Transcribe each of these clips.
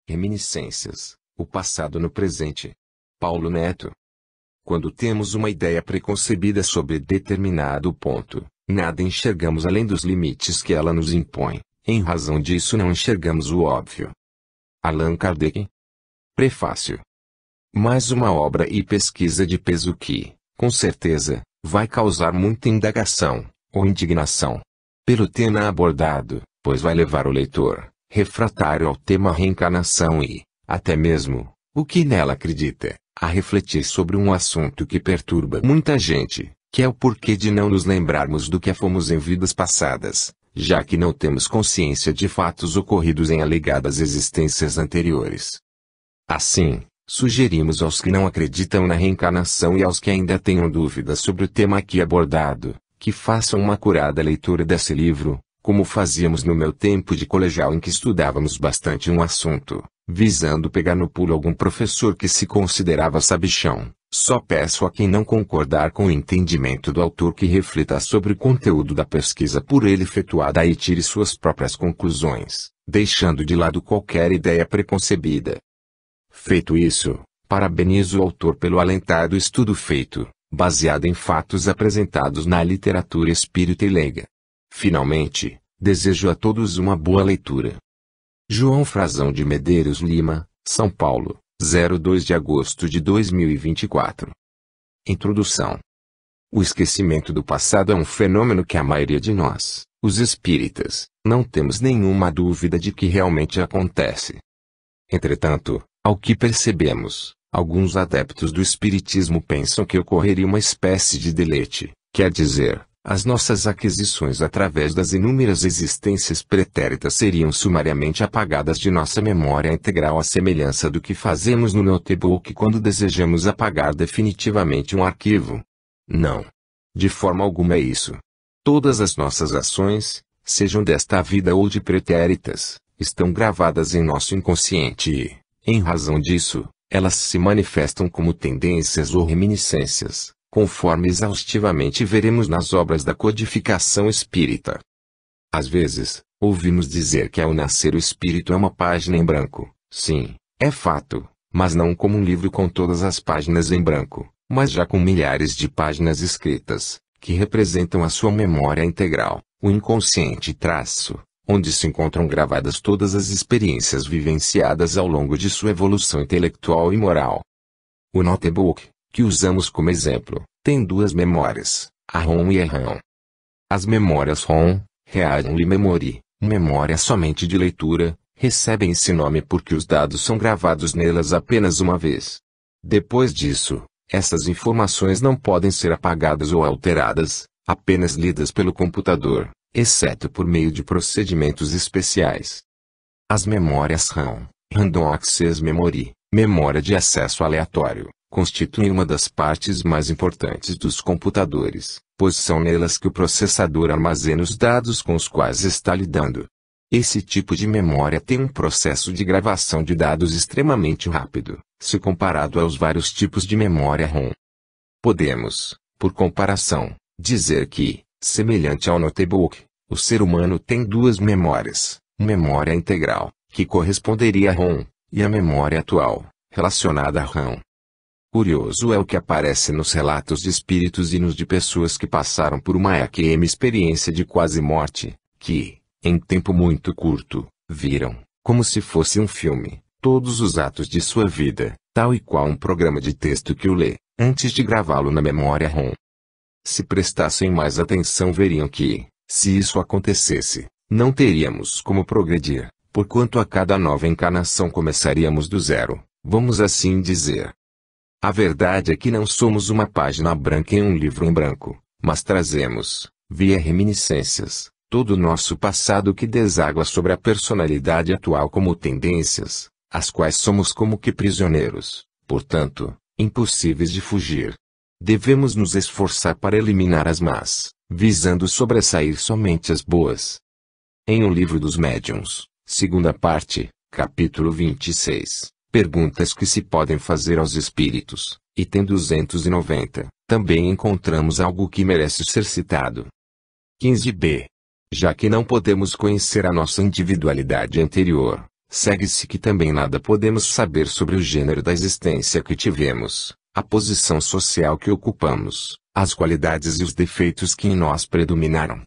Reminiscências, o passado no presente. Paulo Neto. Quando temos uma ideia preconcebida sobre determinado ponto, nada enxergamos além dos limites que ela nos impõe. Em razão disso não enxergamos o óbvio. Allan Kardec. Prefácio. Mais uma obra e pesquisa de peso que, com certeza, vai causar muita indagação, ou indignação, pelo tema abordado, pois vai levar o leitor, refratário ao tema reencarnação e, até mesmo, o que nela acredita, a refletir sobre um assunto que perturba muita gente, que é o porquê de não nos lembrarmos do que fomos em vidas passadas, já que não temos consciência de fatos ocorridos em alegadas existências anteriores. Assim, sugerimos aos que não acreditam na reencarnação e aos que ainda tenham dúvidas sobre o tema aqui abordado, que façam uma acurada leitura desse livro, como fazíamos no meu tempo de colegial em que estudávamos bastante um assunto, visando pegar no pulo algum professor que se considerava sabichão. Só peço a quem não concordar com o entendimento do autor que reflita sobre o conteúdo da pesquisa por ele efetuada e tire suas próprias conclusões, deixando de lado qualquer ideia preconcebida. Feito isso, parabenizo o autor pelo alentado estudo feito, baseado em fatos apresentados na literatura espírita e leiga. Finalmente, desejo a todos uma boa leitura. João Frazão de Medeiros Lima, São Paulo, 02 de agosto de 2024. Introdução. O esquecimento do passado é um fenômeno que a maioria de nós, os espíritas, não temos nenhuma dúvida de que realmente acontece. Entretanto, ao que percebemos, alguns adeptos do espiritismo pensam que ocorreria uma espécie de delete, quer dizer, as nossas aquisições através das inúmeras existências pretéritas seriam sumariamente apagadas de nossa memória integral à semelhança do que fazemos no notebook quando desejamos apagar definitivamente um arquivo. Não. De forma alguma é isso. Todas as nossas ações, sejam desta vida ou de pretéritas, estão gravadas em nosso inconsciente e, em razão disso, elas se manifestam como tendências ou reminiscências, conforme exaustivamente veremos nas obras da codificação espírita. Às vezes, ouvimos dizer que ao nascer o espírito é uma página em branco. Sim, é fato, mas não como um livro com todas as páginas em branco, mas já com milhares de páginas escritas, que representam a sua memória integral, o inconsciente traço, onde se encontram gravadas todas as experiências vivenciadas ao longo de sua evolução intelectual e moral. O notebook, que usamos como exemplo, tem duas memórias, a ROM e a RAM. As memórias ROM, Read-Only Memory, memória somente de leitura, recebem esse nome porque os dados são gravados nelas apenas uma vez. Depois disso, essas informações não podem ser apagadas ou alteradas, apenas lidas pelo computador, exceto por meio de procedimentos especiais. As memórias RAM, Random Access Memory, memória de acesso aleatório, constituem uma das partes mais importantes dos computadores, pois são nelas que o processador armazena os dados com os quais está lidando. Esse tipo de memória tem um processo de gravação de dados extremamente rápido, se comparado aos vários tipos de memória ROM. Podemos, por comparação, dizer que, semelhante ao notebook, o ser humano tem duas memórias, memória integral, que corresponderia à ROM, e a memória atual, relacionada à RAM. Curioso é o que aparece nos relatos de espíritos e nos de pessoas que passaram por uma EQM experiência de quase morte, que, em tempo muito curto, viram, como se fosse um filme, todos os atos de sua vida, tal e qual um programa de texto que o lê, antes de gravá-lo na memória ROM. Se prestassem mais atenção veriam que, se isso acontecesse, não teríamos como progredir, porquanto a cada nova encarnação começaríamos do zero, vamos assim dizer. A verdade é que não somos uma página branca em um livro em branco, mas trazemos, via reminiscências, todo o nosso passado que deságua sobre a personalidade atual como tendências, as quais somos como que prisioneiros, portanto, impossíveis de fugir. Devemos nos esforçar para eliminar as más, visando sobressair somente as boas. Em O Livro dos Médiuns, segunda parte, capítulo 26. Perguntas que se podem fazer aos espíritos, item 290, também encontramos algo que merece ser citado. 15b. Já que não podemos conhecer a nossa individualidade anterior, segue-se que também nada podemos saber sobre o gênero da existência que tivemos, a posição social que ocupamos, as qualidades e os defeitos que em nós predominaram.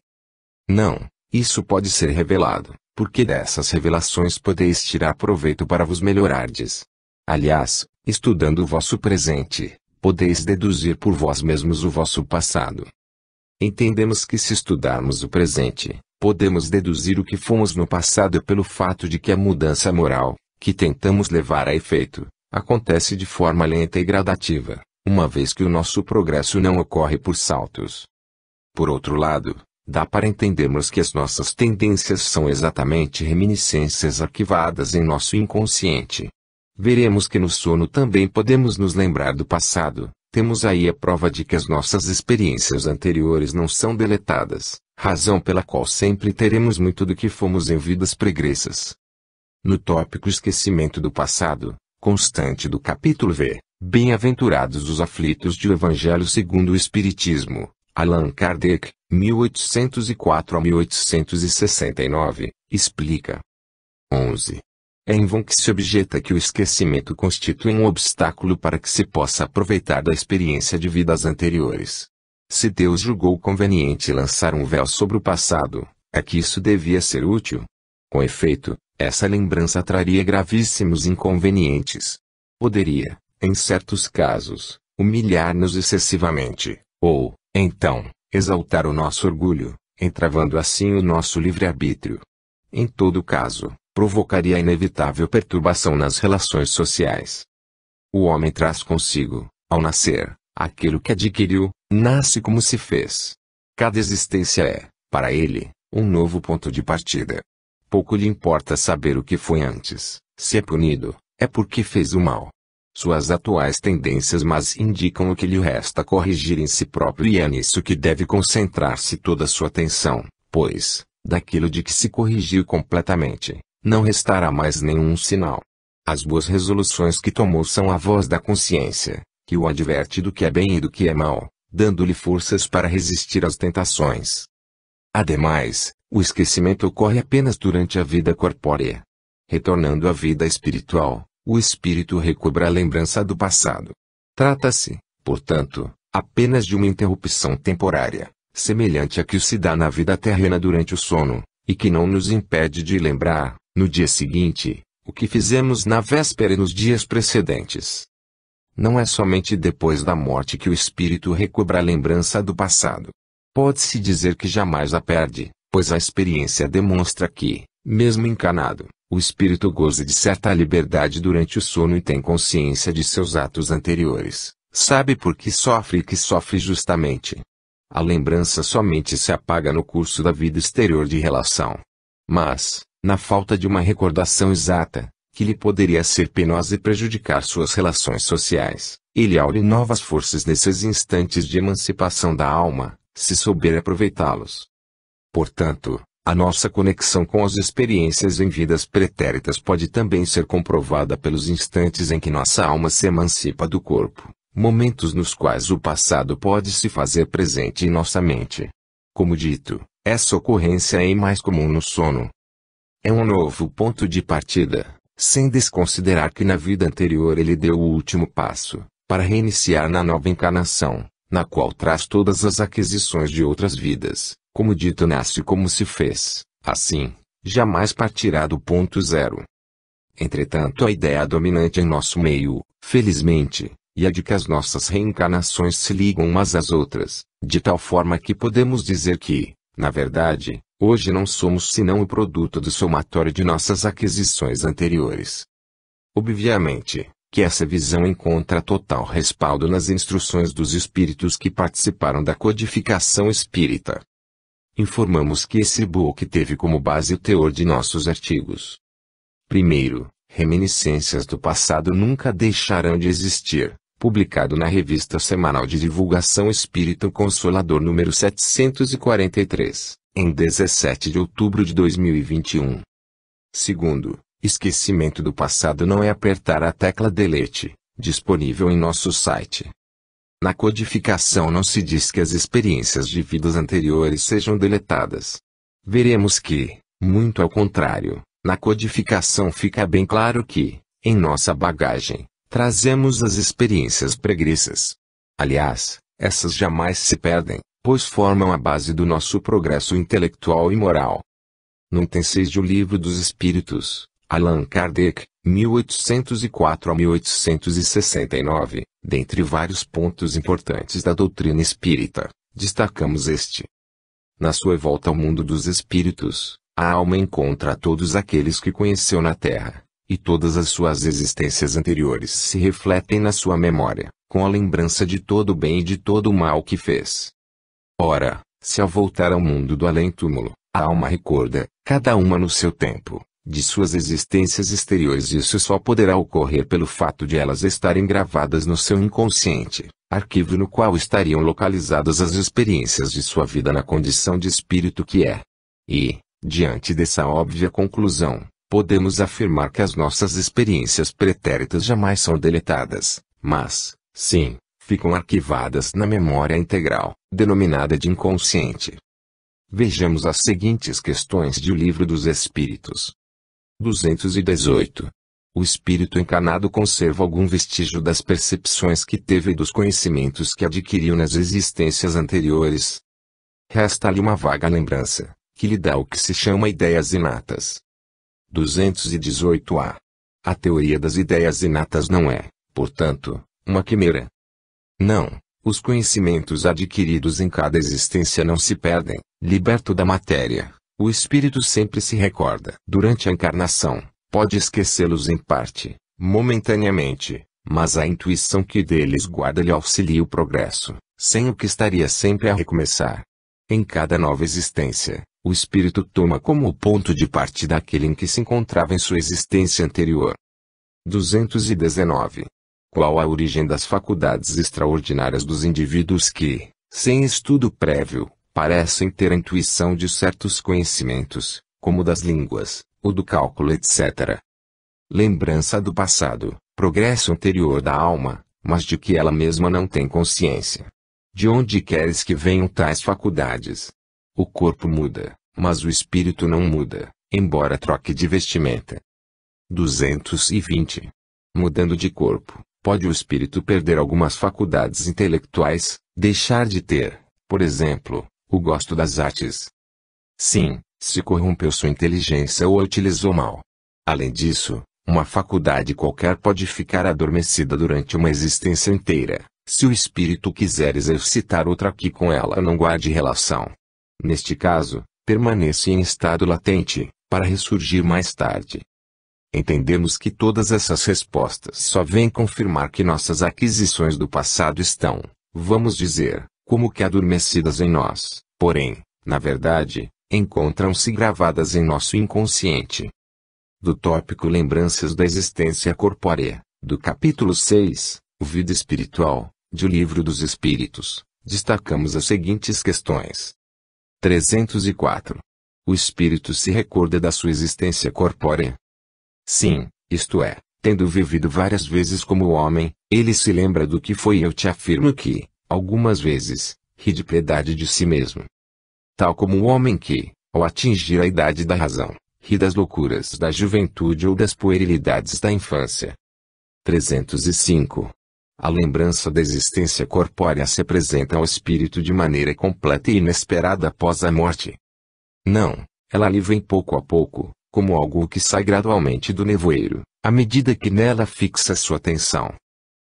Não, isso pode ser revelado, porque dessas revelações podeis tirar proveito para vos melhorardes. Aliás, estudando o vosso presente, podeis deduzir por vós mesmos o vosso passado. Entendemos que se estudarmos o presente, podemos deduzir o que fomos no passado pelo fato de que a mudança moral, que tentamos levar a efeito, acontece de forma lenta e gradativa, uma vez que o nosso progresso não ocorre por saltos. Por outro lado, dá para entendermos que as nossas tendências são exatamente reminiscências arquivadas em nosso inconsciente. Veremos que no sono também podemos nos lembrar do passado. Temos aí a prova de que as nossas experiências anteriores não são deletadas, razão pela qual sempre teremos muito do que fomos em vidas pregressas. No tópico esquecimento do passado, constante do capítulo V, Bem-aventurados os aflitos do Evangelho segundo o Espiritismo, Allan Kardec, 1804 a 1869, explica. 11. É em vão que se objeta que o esquecimento constitui um obstáculo para que se possa aproveitar da experiência de vidas anteriores. Se Deus julgou conveniente lançar um véu sobre o passado, é que isso devia ser útil. Com efeito, essa lembrança traria gravíssimos inconvenientes. Poderia, em certos casos, humilhar-nos excessivamente, ou, então, exaltar o nosso orgulho, entravando assim o nosso livre-arbítrio. Em todo caso, provocaria a inevitável perturbação nas relações sociais. O homem traz consigo, ao nascer, aquilo que adquiriu, nasce como se fez. Cada existência é, para ele, um novo ponto de partida. Pouco lhe importa saber o que foi antes. Se é punido, é porque fez o mal. Suas atuais tendências más indicam o que lhe resta corrigir em si próprio e é nisso que deve concentrar-se toda a sua atenção, pois, daquilo de que se corrigiu completamente, não restará mais nenhum sinal. As boas resoluções que tomou são a voz da consciência, que o adverte do que é bem e do que é mal, dando-lhe forças para resistir às tentações. Ademais, o esquecimento ocorre apenas durante a vida corpórea. Retornando à vida espiritual, o espírito recobra a lembrança do passado. Trata-se, portanto, apenas de uma interrupção temporária, semelhante à que se dá na vida terrena durante o sono, e que não nos impede de lembrar, no dia seguinte, o que fizemos na véspera e nos dias precedentes. Não é somente depois da morte que o espírito recobra a lembrança do passado. Pode-se dizer que jamais a perde, pois a experiência demonstra que, mesmo encarnado, o espírito goza de certa liberdade durante o sono e tem consciência de seus atos anteriores, sabe por que sofre e que sofre justamente. A lembrança somente se apaga no curso da vida exterior de relação. Mas, na falta de uma recordação exata, que lhe poderia ser penosa e prejudicar suas relações sociais, ele aure novas forças nesses instantes de emancipação da alma, se souber aproveitá-los. Portanto, a nossa conexão com as experiências em vidas pretéritas pode também ser comprovada pelos instantes em que nossa alma se emancipa do corpo, momentos nos quais o passado pode se fazer presente em nossa mente. Como dito, essa ocorrência é mais comum no sono. É um novo ponto de partida, sem desconsiderar que na vida anterior ele deu o último passo, para reiniciar na nova encarnação, na qual traz todas as aquisições de outras vidas. Como dito, nasce como se fez, assim, jamais partirá do ponto zero. Entretanto, a ideia dominante em nosso meio, felizmente, e a de que as nossas reencarnações se ligam umas às outras, de tal forma que podemos dizer que, na verdade, hoje não somos senão o produto do somatório de nossas aquisições anteriores. Obviamente, que essa visão encontra total respaldo nas instruções dos espíritos que participaram da codificação espírita. Informamos que esse book teve como base o teor de nossos artigos. Primeiro, Reminiscências do Passado Nunca Deixarão de Existir, publicado na Revista Semanal de Divulgação Espírita Consolador número 743, em 17 de outubro de 2021. Segundo, Esquecimento do Passado Não é Apertar a Tecla Delete, disponível em nosso site. Na codificação não se diz que as experiências de vidas anteriores sejam deletadas. Veremos que, muito ao contrário, Na codificação fica bem claro que, em nossa bagagem, trazemos as experiências pregressas. Aliás, essas jamais se perdem, pois formam a base do nosso progresso intelectual e moral. No item 6 do Livro dos Espíritos, Allan Kardec, 1804 a 1869, dentre vários pontos importantes da doutrina espírita, destacamos este. Na sua volta ao mundo dos espíritos, a alma encontra todos aqueles que conheceu na Terra, e todas as suas existências anteriores se refletem na sua memória, com a lembrança de todo o bem e de todo o mal que fez. Ora, se ao voltar ao mundo do além-túmulo, a alma recorda, cada uma no seu tempo, de suas existências exteriores, isso só poderá ocorrer pelo fato de elas estarem gravadas no seu inconsciente, arquivo no qual estariam localizadas as experiências de sua vida na condição de espírito que é. E, diante dessa óbvia conclusão, podemos afirmar que as nossas experiências pretéritas jamais são deletadas, mas, sim, ficam arquivadas na memória integral, denominada de inconsciente. Vejamos as seguintes questões de O Livro dos Espíritos. 218. O espírito encarnado conserva algum vestígio das percepções que teve e dos conhecimentos que adquiriu nas existências anteriores? Resta-lhe uma vaga lembrança, que lhe dá o que se chama ideias inatas. 218-A. A teoria das ideias inatas não é, portanto, uma quimera. Não, os conhecimentos adquiridos em cada existência não se perdem. Liberto da matéria, o espírito sempre se recorda. Durante a encarnação, pode esquecê-los em parte, momentaneamente, mas a intuição que deles guarda lhe auxilia o progresso, sem o que estaria sempre a recomeçar. Em cada nova existência, o espírito toma como o ponto de partida aquele em que se encontrava em sua existência anterior. 219. Qual a origem das faculdades extraordinárias dos indivíduos que, sem estudo prévio, parecem ter a intuição de certos conhecimentos, como das línguas, o do cálculo, etc. Lembrança do passado, progresso anterior da alma, mas de que ela mesma não tem consciência. De onde queres que venham tais faculdades? O corpo muda, mas o espírito não muda, embora troque de vestimenta. 220. Mudando de corpo, pode o espírito perder algumas faculdades intelectuais, deixar de ter, por exemplo, o gosto das artes. Sim, se corrompeu sua inteligência ou a utilizou mal. Além disso, uma faculdade qualquer pode ficar adormecida durante uma existência inteira, se o espírito quiser exercitar outra que com ela não guarde relação. Neste caso, permanece em estado latente, para ressurgir mais tarde. Entendemos que todas essas respostas só vêm confirmar que nossas aquisições do passado estão, vamos dizer, como que adormecidas em nós, porém, na verdade, encontram-se gravadas em nosso inconsciente. Do tópico Lembranças da Existência Corpórea, do capítulo 6, Vida Espiritual, de O Livro dos Espíritos, destacamos as seguintes questões. 304. O espírito se recorda da sua existência corpórea? Sim, isto é, tendo vivido várias vezes como homem, ele se lembra do que foi. Eu te afirmo que, algumas vezes, ri de piedade de si mesmo. Tal como o homem que, ao atingir a idade da razão, ri das loucuras da juventude ou das puerilidades da infância. 305. A lembrança da existência corpórea se apresenta ao espírito de maneira completa e inesperada após a morte. Não, ela lhe vem pouco a pouco, como algo que sai gradualmente do nevoeiro, à medida que nela fixa sua atenção.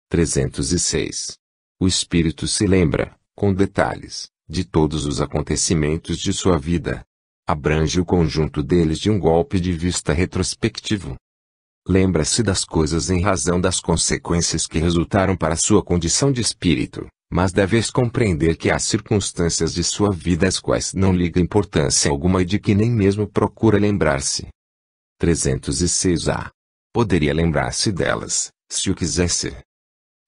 306. O espírito se lembra, com detalhes, de todos os acontecimentos de sua vida. Abrange o conjunto deles de um golpe de vista retrospectivo. Lembra-se das coisas em razão das consequências que resultaram para sua condição de espírito, mas deves compreender que há circunstâncias de sua vida às quais não liga importância alguma e de que nem mesmo procura lembrar-se. 306-A. Poderia lembrar-se delas, se o quisesse.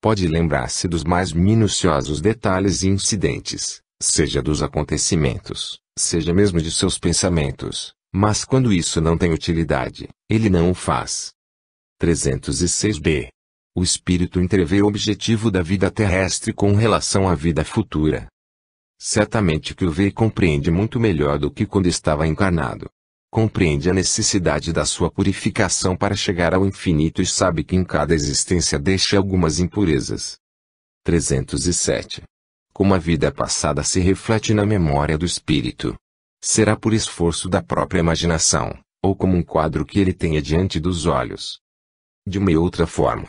Pode lembrar-se dos mais minuciosos detalhes e incidentes, seja dos acontecimentos, seja mesmo de seus pensamentos, mas quando isso não tem utilidade, ele não o faz. 306-B. O espírito entrevê o objetivo da vida terrestre com relação à vida futura. Certamente que o vê e compreende muito melhor do que quando estava encarnado. compreende a necessidade da sua purificação para chegar ao infinito e sabe que em cada existência deixa algumas impurezas. 307. Como a vida passada se reflete na memória do espírito? Será por esforço da própria imaginação, ou como um quadro que ele tenha diante dos olhos? De uma e outra forma.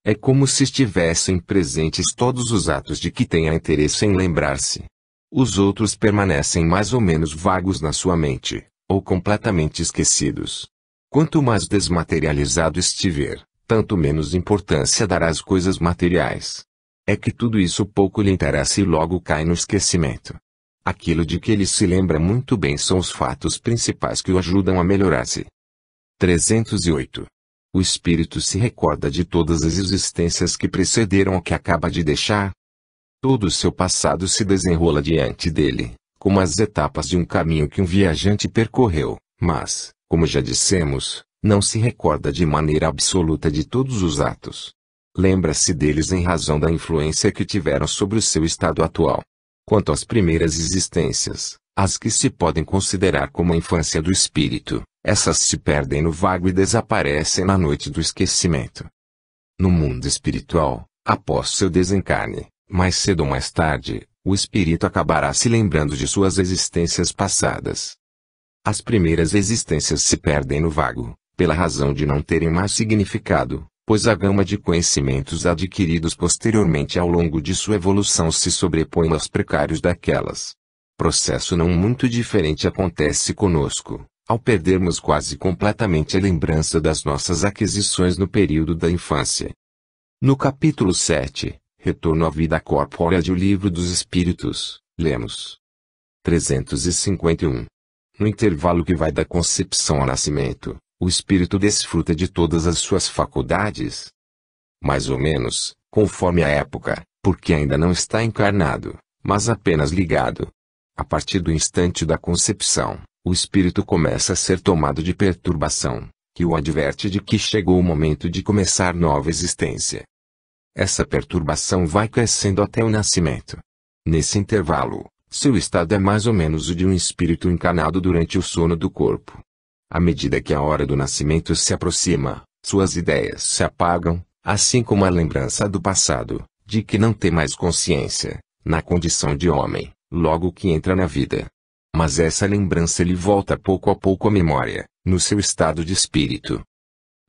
É como se estivessem presentes todos os atos de que tenha interesse em lembrar-se. Os outros permanecem mais ou menos vagos na sua mente, ou completamente esquecidos. Quanto mais desmaterializado estiver, tanto menos importância dará às coisas materiais. É que tudo isso pouco lhe interessa e logo cai no esquecimento. Aquilo de que ele se lembra muito bem são os fatos principais que o ajudam a melhorar-se. 308. O espírito se recorda de todas as existências que precederam a que acaba de deixar. Todo o seu passado se desenrola diante dele, como as etapas de um caminho que um viajante percorreu, mas, como já dissemos, não se recorda de maneira absoluta de todos os atos. Lembra-se deles em razão da influência que tiveram sobre o seu estado atual. Quanto às primeiras existências, as que se podem considerar como a infância do espírito, essas se perdem no vago e desaparecem na noite do esquecimento. No mundo espiritual, após seu desencarne, mais cedo ou mais tarde, o espírito acabará se lembrando de suas existências passadas. As primeiras existências se perdem no vago, pela razão de não terem mais significado, pois a gama de conhecimentos adquiridos posteriormente ao longo de sua evolução se sobrepõe aos precários daquelas. Processo não muito diferente acontece conosco, ao perdermos quase completamente a lembrança das nossas aquisições no período da infância. No capítulo 7, Retorno à Vida Corpórea de O Livro dos Espíritos, lemos 351. No intervalo que vai da concepção ao nascimento, o espírito desfruta de todas as suas faculdades. Mais ou menos, conforme a época, porque ainda não está encarnado, mas apenas ligado. A partir do instante da concepção, o espírito começa a ser tomado de perturbação, que o adverte de que chegou o momento de começar nova existência. Essa perturbação vai crescendo até o nascimento. Nesse intervalo, seu estado é mais ou menos o de um espírito encarnado durante o sono do corpo. À medida que a hora do nascimento se aproxima, suas ideias se apagam, assim como a lembrança do passado, de que não tem mais consciência, na condição de homem, logo que entra na vida. Mas essa lembrança lhe volta pouco a pouco à memória, no seu estado de espírito.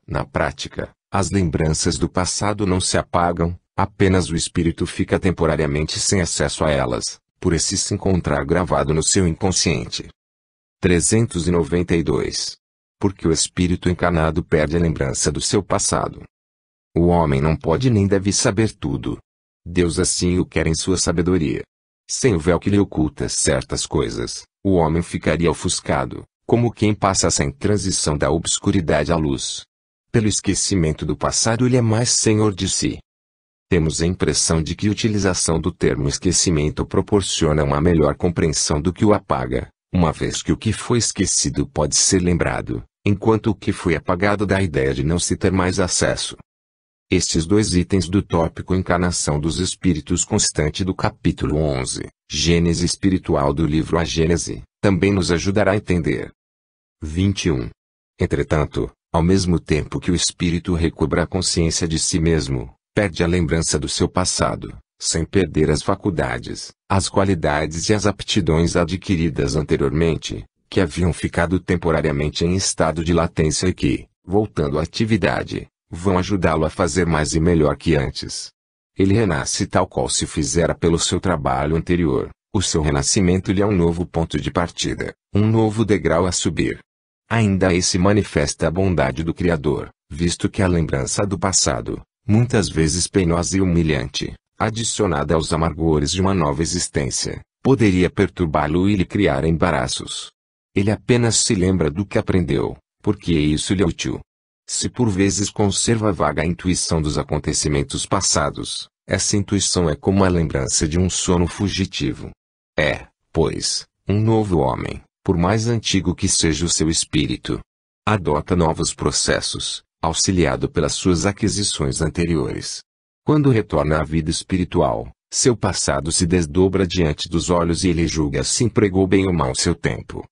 Na prática, as lembranças do passado não se apagam, apenas o espírito fica temporariamente sem acesso a elas, por esse se encontrar gravado no seu inconsciente. 392. Porque o espírito encarnado perde a lembrança do seu passado. O homem não pode nem deve saber tudo. Deus assim o quer em sua sabedoria. Sem o véu que lhe oculta certas coisas, o homem ficaria ofuscado, como quem passa sem transição da obscuridade à luz. Pelo esquecimento do passado ele é mais senhor de si. Temos a impressão de que a utilização do termo esquecimento proporciona uma melhor compreensão do que o apaga, uma vez que o que foi esquecido pode ser lembrado, enquanto o que foi apagado dá a ideia de não se ter mais acesso. Estes dois itens do tópico Encarnação dos Espíritos constante do capítulo 11, Gênese espiritual do livro A Gênese, também nos ajudará a entender. 21. Entretanto, ao mesmo tempo que o espírito recobra a consciência de si mesmo, perde a lembrança do seu passado, sem perder as faculdades, as qualidades e as aptidões adquiridas anteriormente, que haviam ficado temporariamente em estado de latência e que, voltando à atividade, vão ajudá-lo a fazer mais e melhor que antes. Ele renasce tal qual se fizera pelo seu trabalho anterior. O seu renascimento lhe é um novo ponto de partida, um novo degrau a subir. Ainda aí se manifesta a bondade do Criador, visto que a lembrança do passado, muitas vezes penosa e humilhante, adicionada aos amargores de uma nova existência, poderia perturbá-lo e lhe criar embaraços. Ele apenas se lembra do que aprendeu, porque isso lhe é útil. Se por vezes conserva vaga a intuição dos acontecimentos passados, essa intuição é como a lembrança de um sono fugitivo. É, pois, um novo homem, por mais antigo que seja o seu espírito. Adota novos processos, auxiliado pelas suas aquisições anteriores. Quando retorna à vida espiritual, seu passado se desdobra diante dos olhos e ele julga se empregou bem ou mal seu tempo.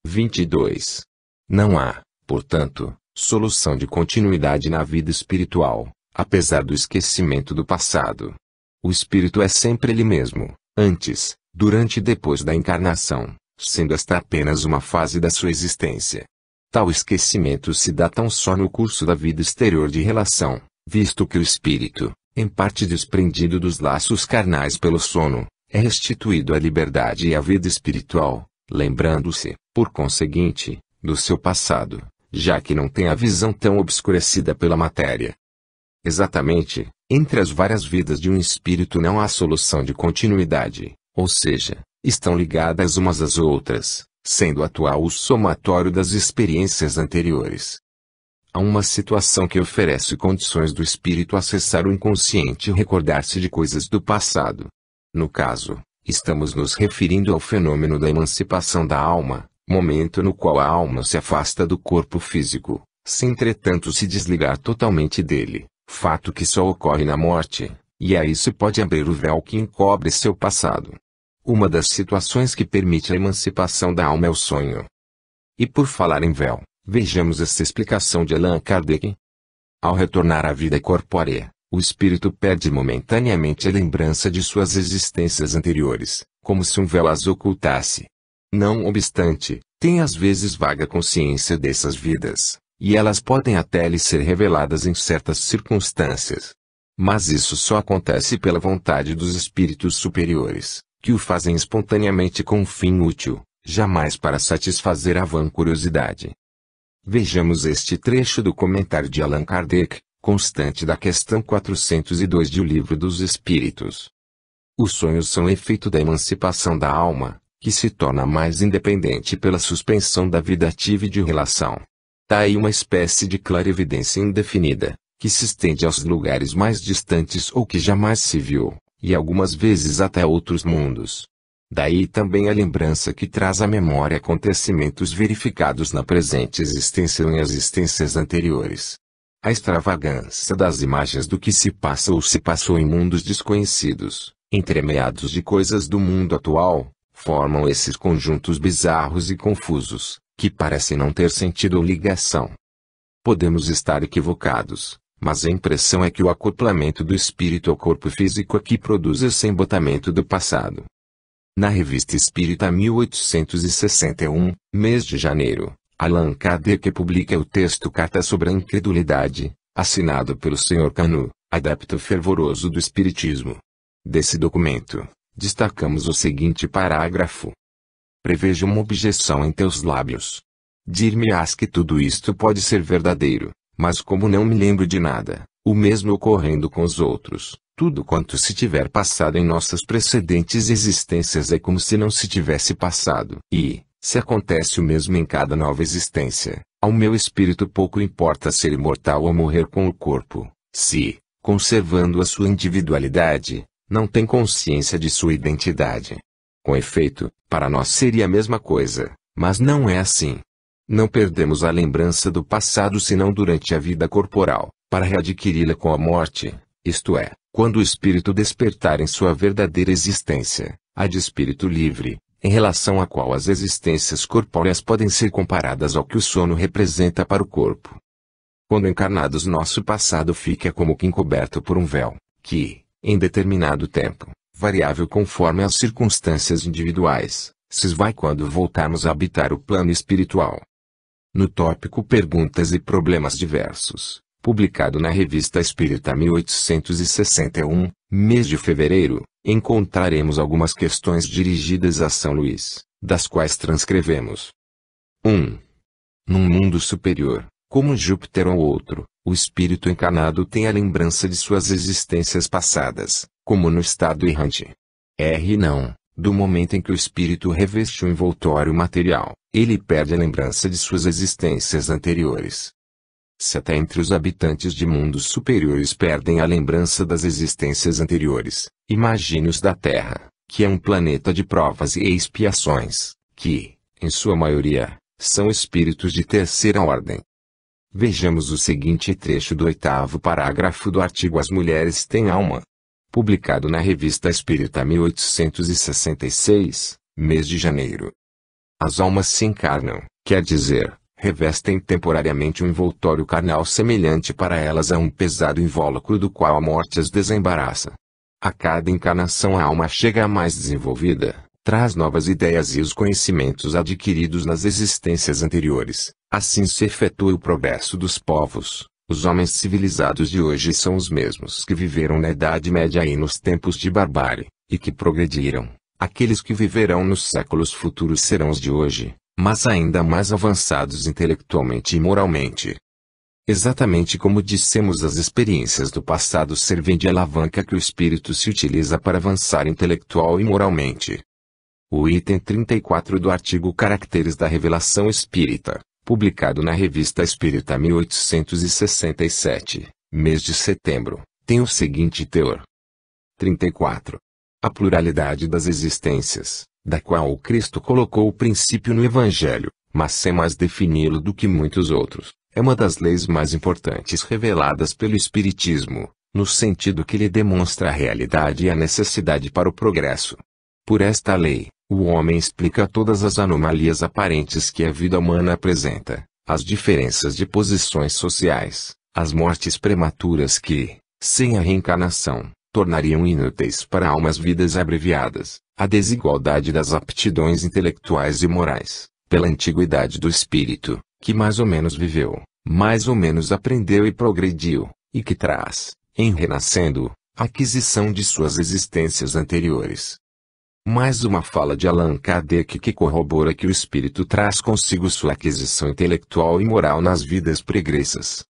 22. Não há, portanto, solução de continuidade na vida espiritual, apesar do esquecimento do passado. O espírito é sempre ele mesmo, antes, durante e depois da encarnação, sendo esta apenas uma fase da sua existência. Tal esquecimento se dá tão só no curso da vida exterior de relação, visto que o espírito, em parte desprendido dos laços carnais pelo sono, é restituído à liberdade e à vida espiritual, lembrando-se, por conseguinte, do seu passado, já que não tem a visão tão obscurecida pela matéria. Exatamente, entre as várias vidas de um espírito não há solução de continuidade, ou seja, estão ligadas umas às outras, sendo atual o somatório das experiências anteriores. Há uma situação que oferece condições do espírito acessar o inconsciente e recordar-se de coisas do passado. No caso, estamos nos referindo ao fenômeno da emancipação da alma, momento no qual a alma se afasta do corpo físico, sem entretanto se desligar totalmente dele, fato que só ocorre na morte, e aí se pode abrir o véu que encobre seu passado. Uma das situações que permite a emancipação da alma é o sonho. E por falar em véu, vejamos essa explicação de Allan Kardec. Ao retornar à vida corpórea, o espírito perde momentaneamente a lembrança de suas existências anteriores, como se um véu as ocultasse. Não obstante, tem às vezes vaga consciência dessas vidas, e elas podem até lhe ser reveladas em certas circunstâncias. Mas isso só acontece pela vontade dos espíritos superiores, que o fazem espontaneamente com um fim útil, jamais para satisfazer a vã curiosidade. Vejamos este trecho do comentário de Allan Kardec, constante da questão 402 de O Livro dos Espíritos. Os sonhos são efeito da emancipação da alma, que se torna mais independente pela suspensão da vida ativa e de relação. Daí uma espécie de clarividência indefinida, que se estende aos lugares mais distantes ou que jamais se viu, e algumas vezes até outros mundos. Daí também a lembrança que traz à memória acontecimentos verificados na presente existência ou em existências anteriores. A extravagância das imagens do que se passa ou se passou em mundos desconhecidos, entremeados de coisas do mundo atual, formam esses conjuntos bizarros e confusos, que parecem não ter sentido ou ligação. Podemos estar equivocados, mas a impressão é que o acoplamento do espírito ao corpo físico aqui produz esse embotamento do passado. Na Revista Espírita 1861, mês de janeiro, Allan Kardec publica o texto Carta sobre a Incredulidade, assinado pelo Sr. Canu, adepto fervoroso do Espiritismo. Desse documento, destacamos o seguinte parágrafo. Prevejo uma objeção em teus lábios. Dir-me-ás que tudo isto pode ser verdadeiro, mas como não me lembro de nada, o mesmo ocorrendo com os outros, tudo quanto se tiver passado em nossas precedentes existências é como se não se tivesse passado. E, se acontece o mesmo em cada nova existência, ao meu espírito pouco importa ser imortal ou morrer com o corpo, se, conservando a sua individualidade, não tem consciência de sua identidade. Com efeito, para nós seria a mesma coisa, mas não é assim. Não perdemos a lembrança do passado senão durante a vida corporal, para readquiri-la com a morte, isto é, quando o espírito despertar em sua verdadeira existência, a de espírito livre, em relação à qual as existências corpóreas podem ser comparadas ao que o sono representa para o corpo. Quando encarnados, nosso passado fica como que encoberto por um véu, que, em determinado tempo, variável conforme as circunstâncias individuais, se esvai quando voltarmos a habitar o plano espiritual. No tópico Perguntas e Problemas Diversos, publicado na Revista Espírita 1861, mês de fevereiro, encontraremos algumas questões dirigidas a São Luís, das quais transcrevemos. 1. Num mundo superior, como Júpiter ou outro, o espírito encarnado tem a lembrança de suas existências passadas, como no estado errante. Não. Do momento em que o espírito reveste o envoltório material, ele perde a lembrança de suas existências anteriores. Se até entre os habitantes de mundos superiores perdem a lembrança das existências anteriores, imagine os da Terra, que é um planeta de provas e expiações, que, em sua maioria, são espíritos de terceira ordem. Vejamos o seguinte trecho do 8º parágrafo do artigo As Mulheres Têm Alma, publicado na Revista Espírita 1866, mês de janeiro. As almas se encarnam, quer dizer, revestem temporariamente um envoltório carnal semelhante para elas a um pesado invólucro do qual a morte as desembaraça. A cada encarnação a alma chega a mais desenvolvida, traz novas ideias e os conhecimentos adquiridos nas existências anteriores. Assim se efetua o progresso dos povos. Os homens civilizados de hoje são os mesmos que viveram na Idade Média e nos tempos de barbárie, e que progrediram. Aqueles que viverão nos séculos futuros serão os de hoje, mas ainda mais avançados intelectualmente e moralmente. Exatamente como dissemos, as experiências do passado servem de alavanca que o espírito se utiliza para avançar intelectual e moralmente. O item 34 do artigo Caracteres da Revelação Espírita, publicado na Revista Espírita 1867, mês de setembro, tem o seguinte teor. 34. A pluralidade das existências, da qual o Cristo colocou o princípio no Evangelho, mas sem mais defini-lo do que muitos outros, é uma das leis mais importantes reveladas pelo Espiritismo, no sentido que lhe demonstra a realidade e a necessidade para o progresso. Por esta lei, o homem explica todas as anomalias aparentes que a vida humana apresenta, as diferenças de posições sociais, as mortes prematuras que, sem a reencarnação, tornariam inúteis para almas vidas abreviadas, a desigualdade das aptidões intelectuais e morais, pela antiguidade do espírito, que mais ou menos viveu, mais ou menos aprendeu e progrediu, e que traz, em renascendo, a aquisição de suas existências anteriores. Mais uma fala de Allan Kardec que corrobora que o espírito traz consigo sua aquisição intelectual e moral nas vidas pregressas.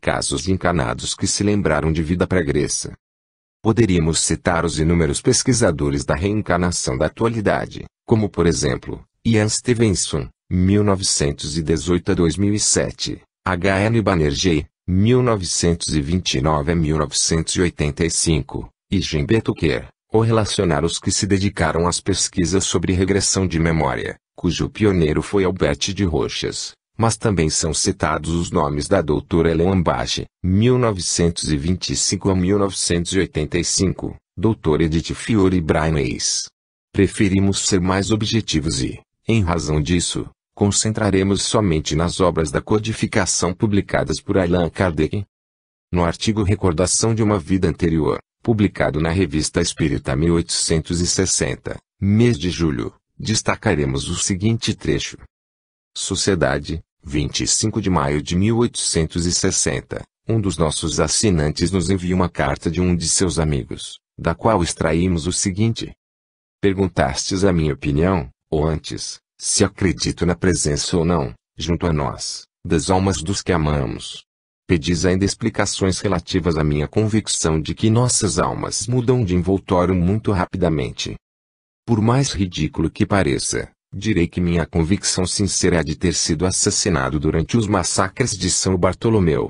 Casos de encarnados que se lembraram de vida pregressa. Poderíamos citar os inúmeros pesquisadores da reencarnação da atualidade, como por exemplo, Ian Stevenson, 1918 a 2007, H.N. Banerjee, 1929 a 1985, e Jean B. Tucker, ou relacionar os que se dedicaram às pesquisas sobre regressão de memória, cujo pioneiro foi Albert de Rochas, mas também são citados os nomes da doutora Ellen Bache, 1925 a 1985, doutora Edith Fiore e Brian Weiss. Preferimos ser mais objetivos e, em razão disso, concentraremos somente nas obras da codificação publicadas por Allan Kardec. No artigo Recordação de uma Vida Anterior, publicado na Revista Espírita 1860, mês de julho, destacaremos o seguinte trecho. Sociedade, 25 de maio de 1860, um dos nossos assinantes nos envia uma carta de um de seus amigos, da qual extraímos o seguinte. Perguntastes a minha opinião, ou antes, se acredito na presença ou não, junto a nós, das almas dos que amamos. Pedis ainda explicações relativas à minha convicção de que nossas almas mudam de envoltório muito rapidamente. Por mais ridículo que pareça, direi que minha convicção sincera é de ter sido assassinado durante os massacres de São Bartolomeu.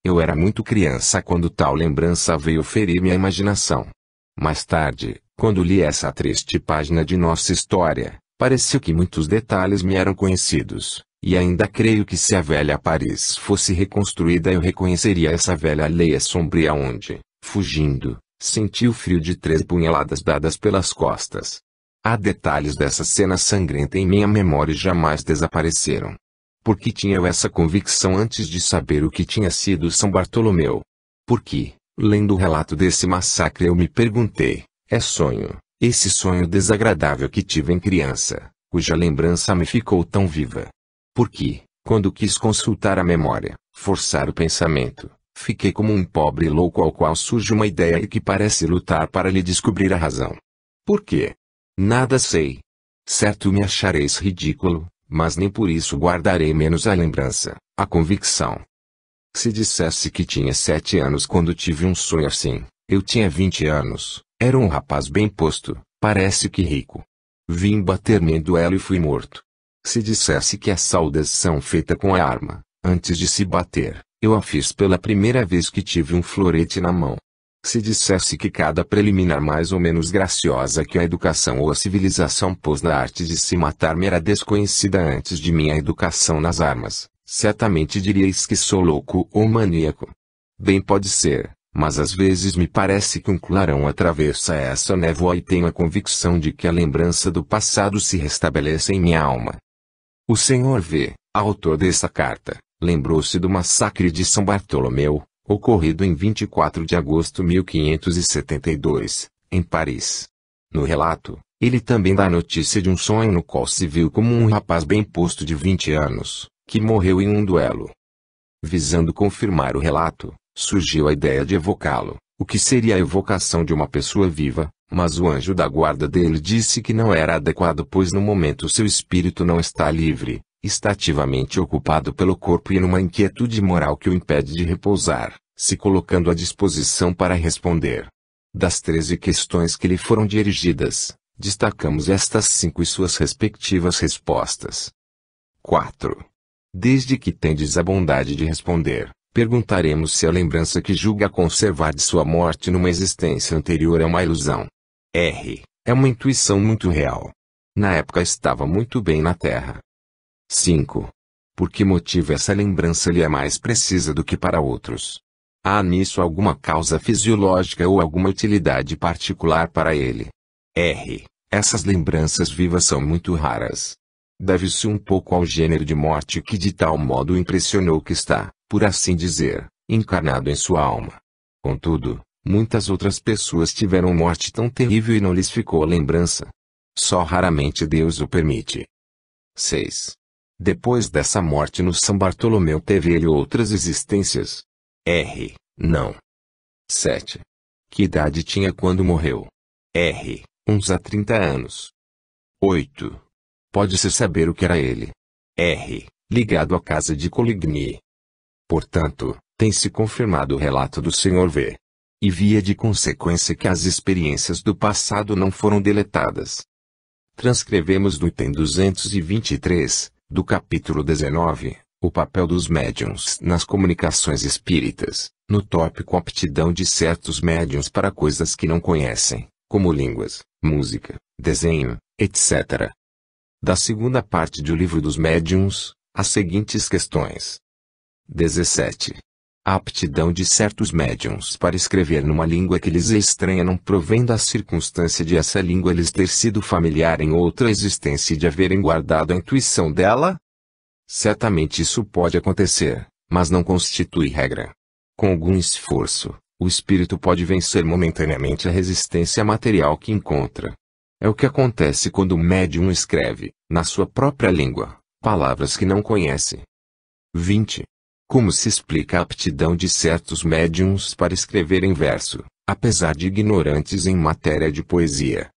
Eu era muito criança quando tal lembrança veio ferir minha imaginação. Mais tarde, quando li essa triste página de nossa história, pareceu que muitos detalhes me eram conhecidos. E ainda creio que se a velha Paris fosse reconstruída eu reconheceria essa velha aldeia sombria onde, fugindo, senti o frio de 3 punhaladas dadas pelas costas. Há detalhes dessa cena sangrenta em minha memória e jamais desapareceram. Por que tinha eu essa convicção antes de saber o que tinha sido São Bartolomeu? Porque, lendo o relato desse massacre eu me perguntei, é sonho, esse sonho desagradável que tive em criança, cuja lembrança me ficou tão viva? Porque, quando quis consultar a memória, forçar o pensamento, fiquei como um pobre louco ao qual surge uma ideia e que parece lutar para lhe descobrir a razão. Por quê? Nada sei. Certo me achareis ridículo, mas nem por isso guardarei menos a lembrança, a convicção. Se dissesse que tinha 7 anos quando tive um sonho assim, eu tinha 20 anos, era um rapaz bem posto, parece que rico. Vim bater-me em duelo e fui morto. Se dissesse que a saudação feita com a arma, antes de se bater, eu a fiz pela primeira vez que tive um florete na mão. Se dissesse que cada preliminar mais ou menos graciosa que a educação ou a civilização pôs na arte de se matar me era desconhecida antes de minha educação nas armas, certamente diríeis que sou louco ou maníaco. Bem pode ser, mas às vezes me parece que um clarão atravessa essa névoa e tenho a convicção de que a lembrança do passado se restabelece em minha alma. O Senhor vê, Autor dessa carta, lembrou-se do massacre de São Bartolomeu, ocorrido em 24 de agosto de 1572, em Paris. No relato, ele também dá notícia de um sonho no qual se viu como um rapaz bem posto de 20 anos, que morreu em um duelo. Visando confirmar o relato, surgiu a ideia de evocá-lo, o que seria a evocação de uma pessoa viva, mas o anjo da guarda dele disse que não era adequado pois no momento seu espírito não está livre, está ativamente ocupado pelo corpo e numa inquietude moral que o impede de repousar, se colocando à disposição para responder. Das 13 questões que lhe foram dirigidas, destacamos estas 5 e suas respectivas respostas. 4. Desde que tendes a bondade de responder, perguntaremos se a lembrança que julga conservar de sua morte numa existência anterior é uma ilusão. R. É uma intuição muito real. Na época estava muito bem na Terra. 5. Por que motivo essa lembrança lhe é mais precisa do que para outros? Há nisso alguma causa fisiológica ou alguma utilidade particular para ele? R. Essas lembranças vivas são muito raras. Deve-se um pouco ao gênero de morte que de tal modo o impressionou que está, por assim dizer, encarnado em sua alma. Contudo, muitas outras pessoas tiveram morte tão terrível e não lhes ficou a lembrança. Só raramente Deus o permite. 6. Depois dessa morte no São Bartolomeu teve ele outras existências? R. Não. 7. Que idade tinha quando morreu? R. Uns a 30 anos. 8. Pode-se saber o que era ele? R. Ligado à casa de Coligny. Portanto, tem-se confirmado o relato do Sr. V. E via de consequência que as experiências do passado não foram deletadas. Transcrevemos do item 223, do capítulo 19, o papel dos médiuns nas comunicações espíritas, no tópico aptidão de certos médiuns para coisas que não conhecem, como línguas, música, desenho, etc. Da segunda parte do livro dos médiuns, as seguintes questões. 17. A aptidão de certos médiuns para escrever numa língua que lhes é estranha não provém da circunstância de essa língua lhes ter sido familiar em outra existência e de haverem guardado a intuição dela? Certamente isso pode acontecer, mas não constitui regra. Com algum esforço, o espírito pode vencer momentaneamente a resistência material que encontra. É o que acontece quando o médium escreve, na sua própria língua, palavras que não conhece. 20. Como se explica a aptidão de certos médiuns para escrever em verso, apesar de ignorantes em matéria de poesia?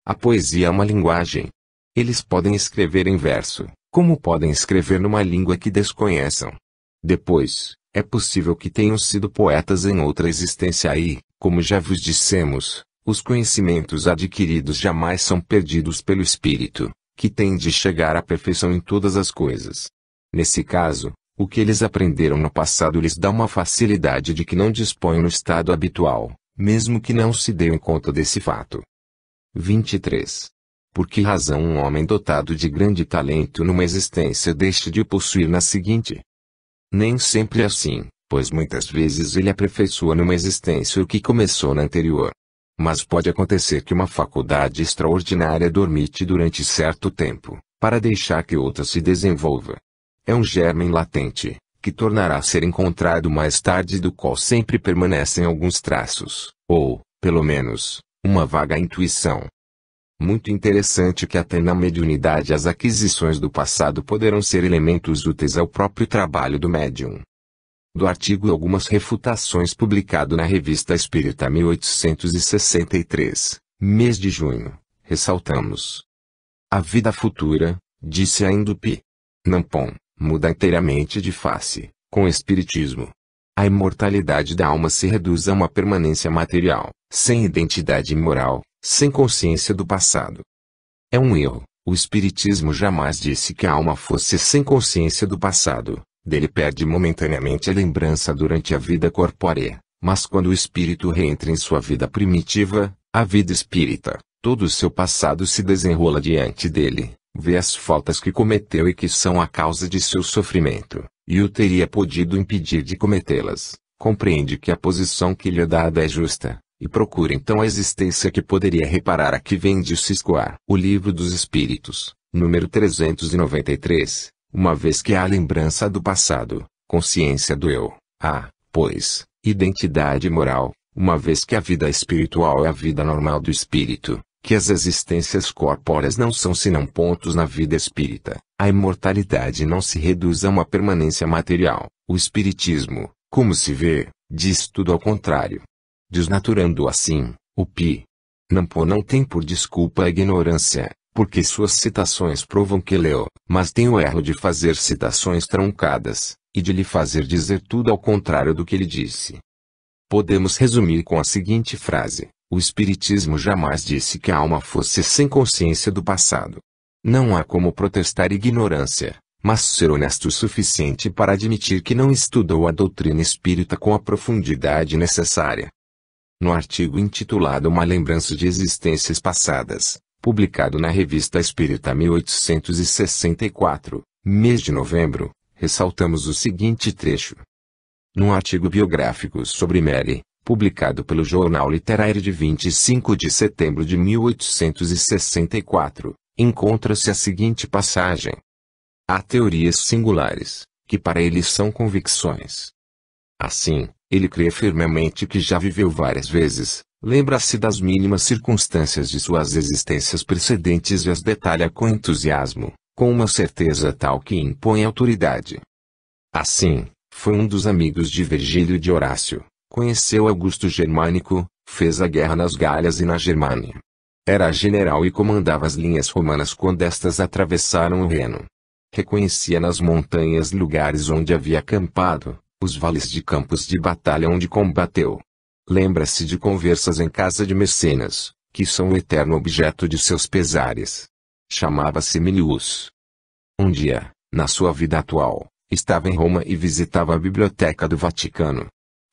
A poesia é uma linguagem. Eles podem escrever em verso, como podem escrever numa língua que desconheçam. Depois, é possível que tenham sido poetas em outra existência e, como já vos dissemos, os conhecimentos adquiridos jamais são perdidos pelo espírito, que tem de chegar à perfeição em todas as coisas. Nesse caso, o que eles aprenderam no passado lhes dá uma facilidade de que não dispõem no estado habitual, mesmo que não se deem conta desse fato. 23. Por que razão um homem dotado de grande talento numa existência deixa de o possuir na seguinte? Nem sempre é assim, pois muitas vezes ele aperfeiçoa numa existência o que começou na anterior. Mas pode acontecer que uma faculdade extraordinária dormite durante certo tempo, para deixar que outra se desenvolva. É um germe latente, que tornará a ser encontrado mais tarde do qual sempre permanecem alguns traços, ou, pelo menos, uma vaga intuição. Muito interessante que até na mediunidade as aquisições do passado poderão ser elementos úteis ao próprio trabalho do médium. Do artigo Algumas Refutações publicado na Revista Espírita 1863, mês de junho, ressaltamos. A vida futura, disse ainda o P. Nampon, muda inteiramente de face, com o espiritismo. A imortalidade da alma se reduz a uma permanência material, sem identidade moral, sem consciência do passado. É um erro. O espiritismo jamais disse que a alma fosse sem consciência do passado. Dele perde momentaneamente a lembrança durante a vida corpórea, mas quando o espírito reentra em sua vida primitiva, a vida espírita, todo o seu passado se desenrola diante dele, vê as faltas que cometeu e que são a causa de seu sofrimento, e o teria podido impedir de cometê-las, compreende que a posição que lhe é dada é justa, e procura então a existência que poderia reparar a que vem de se escoar. O Livro dos Espíritos, número 393, uma vez que há lembrança do passado, consciência do eu, pois, identidade moral, uma vez que a vida espiritual é a vida normal do espírito, que as existências corpóreas não são senão pontos na vida espírita, a imortalidade não se reduz a uma permanência material, o espiritismo, como se vê, diz tudo ao contrário. Desnaturando assim, o Nampo não tem por desculpa a ignorância, porque suas citações provam que leu, mas tem o erro de fazer citações truncadas, e de lhe fazer dizer tudo ao contrário do que ele disse. Podemos resumir com a seguinte frase: o Espiritismo jamais disse que a alma fosse sem consciência do passado. Não há como protestar ignorância, mas ser honesto o suficiente para admitir que não estudou a doutrina espírita com a profundidade necessária. No artigo intitulado Uma Lembrança de Existências Passadas, publicado na Revista Espírita 1864, mês de novembro, ressaltamos o seguinte trecho. Num artigo biográfico sobre Mary, publicado pelo Jornal Literário de 25 de setembro de 1864, encontra-se a seguinte passagem. Há teorias singulares, que para ele são convicções. Assim, ele crê firmemente que já viveu várias vezes, lembra-se das mínimas circunstâncias de suas existências precedentes e as detalha com entusiasmo, com uma certeza tal que impõe autoridade. Assim, foi um dos amigos de Virgílio e de Horácio, conheceu Augusto Germânico, fez a guerra nas Galhas e na Germânia. Era general e comandava as linhas romanas quando estas atravessaram o Reno. Reconhecia nas montanhas lugares onde havia acampado, os vales de campos de batalha onde combateu. Lembra-se de conversas em casa de Mecenas, que são o eterno objeto de seus pesares. Chamava-se Milius. Um dia, na sua vida atual, estava em Roma e visitava a biblioteca do Vaticano.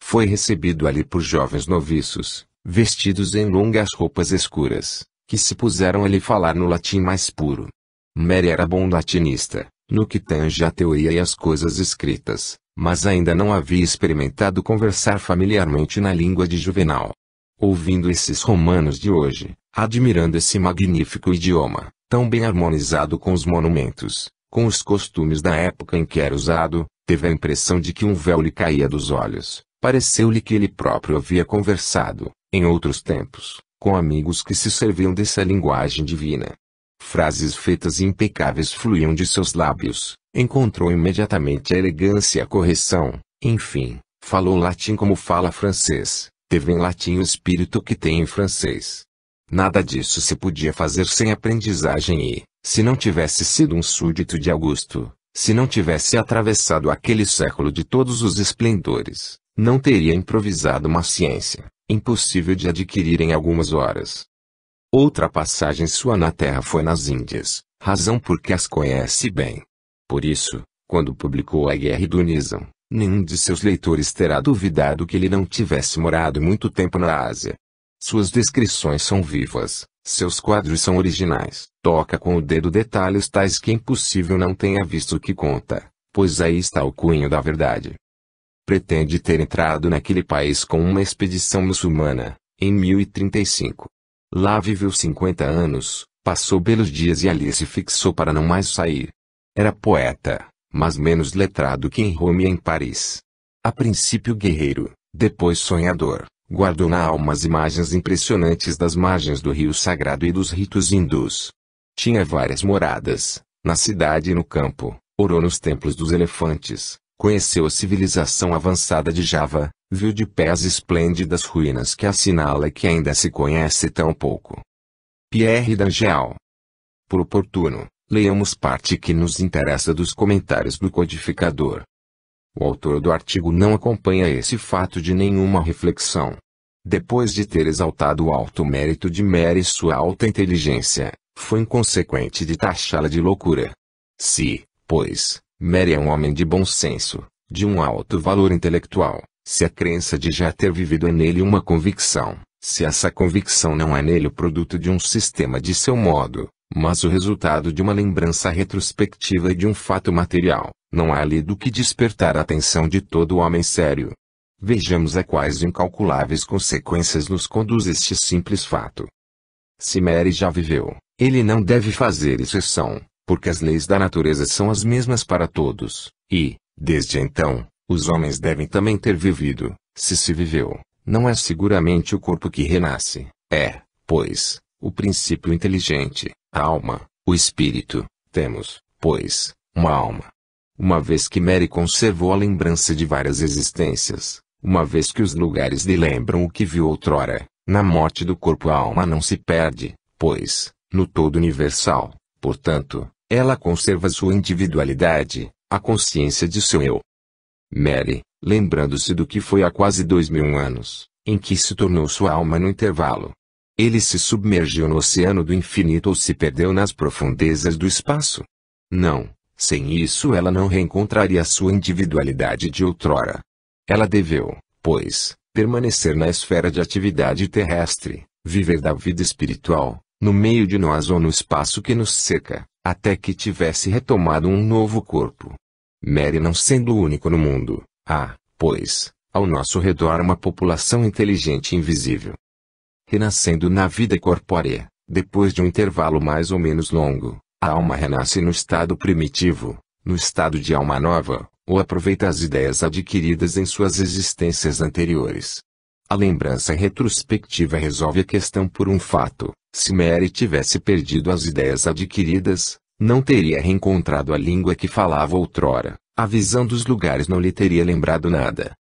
Foi recebido ali por jovens noviços, vestidos em longas roupas escuras, que se puseram a lhe falar no latim mais puro. Mary era bom latinista, no que tange a teoria e as coisas escritas, mas ainda não havia experimentado conversar familiarmente na língua de Juvenal. Ouvindo esses romanos de hoje, admirando esse magnífico idioma, tão bem harmonizado com os monumentos, com os costumes da época em que era usado, teve a impressão de que um véu lhe caía dos olhos. Pareceu-lhe que ele próprio havia conversado, em outros tempos, com amigos que se serviam dessa linguagem divina. Frases feitas e impecáveis fluíam de seus lábios, encontrou imediatamente a elegância e a correção, enfim, falou latim como fala francês, teve em latim o espírito que tem em francês. Nada disso se podia fazer sem aprendizagem e, se não tivesse sido um súdito de Augusto, se não tivesse atravessado aquele século de todos os esplendores, não teria improvisado uma ciência, impossível de adquirir em algumas horas. Outra passagem sua na terra foi nas Índias, razão porque as conhece bem. Por isso, quando publicou A Guerra do Nizam, nenhum de seus leitores terá duvidado que ele não tivesse morado muito tempo na Ásia. Suas descrições são vivas, seus quadros são originais, toca com o dedo detalhes tais que é impossível não tenha visto o que conta, pois aí está o cunho da verdade. Pretende ter entrado naquele país com uma expedição muçulmana, em 1035. Lá viveu 50 anos, passou belos dias e ali se fixou para não mais sair. Era poeta, mas menos letrado que em Roma e em Paris. A princípio guerreiro, depois sonhador, guardou na alma as imagens impressionantes das margens do rio sagrado e dos ritos hindus. Tinha várias moradas, na cidade e no campo, orou nos templos dos elefantes, conheceu a civilização avançada de Java, viu de pé as esplêndidas ruínas que assinala e que ainda se conhece tão pouco. Pierre d'Angel. Por oportuno, leiamos parte que nos interessa dos comentários do codificador. O autor do artigo não acompanha esse fato de nenhuma reflexão. Depois de ter exaltado o alto mérito de Mary e sua alta inteligência, foi inconsequente de taxá-la de loucura. Se, pois, Mary é um homem de bom senso, de um alto valor intelectual, se a crença de já ter vivido é nele uma convicção, se essa convicção não é nele o produto de um sistema de seu modo, mas o resultado de uma lembrança retrospectiva e de um fato material, não há ali do que despertar a atenção de todo homem sério. Vejamos a quais incalculáveis consequências nos conduz este simples fato. Se Mary já viveu, ele não deve fazer exceção, porque as leis da natureza são as mesmas para todos, e, desde então, os homens devem também ter vivido, se viveu. Não é seguramente o corpo que renasce, é, pois, o princípio inteligente, a alma, o espírito. Temos, pois, uma alma. Uma vez que Mary conservou a lembrança de várias existências, uma vez que os lugares lhe lembram o que viu outrora, na morte do corpo a alma não se perde, pois, no todo universal, portanto, ela conserva sua individualidade, a consciência de seu eu. Mary, lembrando-se do que foi há quase 2000 anos, em que se tornou sua alma no intervalo. Ele se submergiu no oceano do infinito ou se perdeu nas profundezas do espaço? Não, sem isso ela não reencontraria sua individualidade de outrora. Ela deveu, pois, permanecer na esfera de atividade terrestre, viver da vida espiritual, no meio de nós ou no espaço que nos cerca, até que tivesse retomado um novo corpo. Mary não sendo o único no mundo, há, pois, ao nosso redor uma população inteligente e invisível. Renascendo na vida corpórea, depois de um intervalo mais ou menos longo, a alma renasce no estado primitivo, no estado de alma nova, ou aproveita as ideias adquiridas em suas existências anteriores. A lembrança retrospectiva resolve a questão por um fato: se Mary tivesse perdido as ideias adquiridas, não teria reencontrado a língua que falava outrora, a visão dos lugares não lhe teria lembrado nada.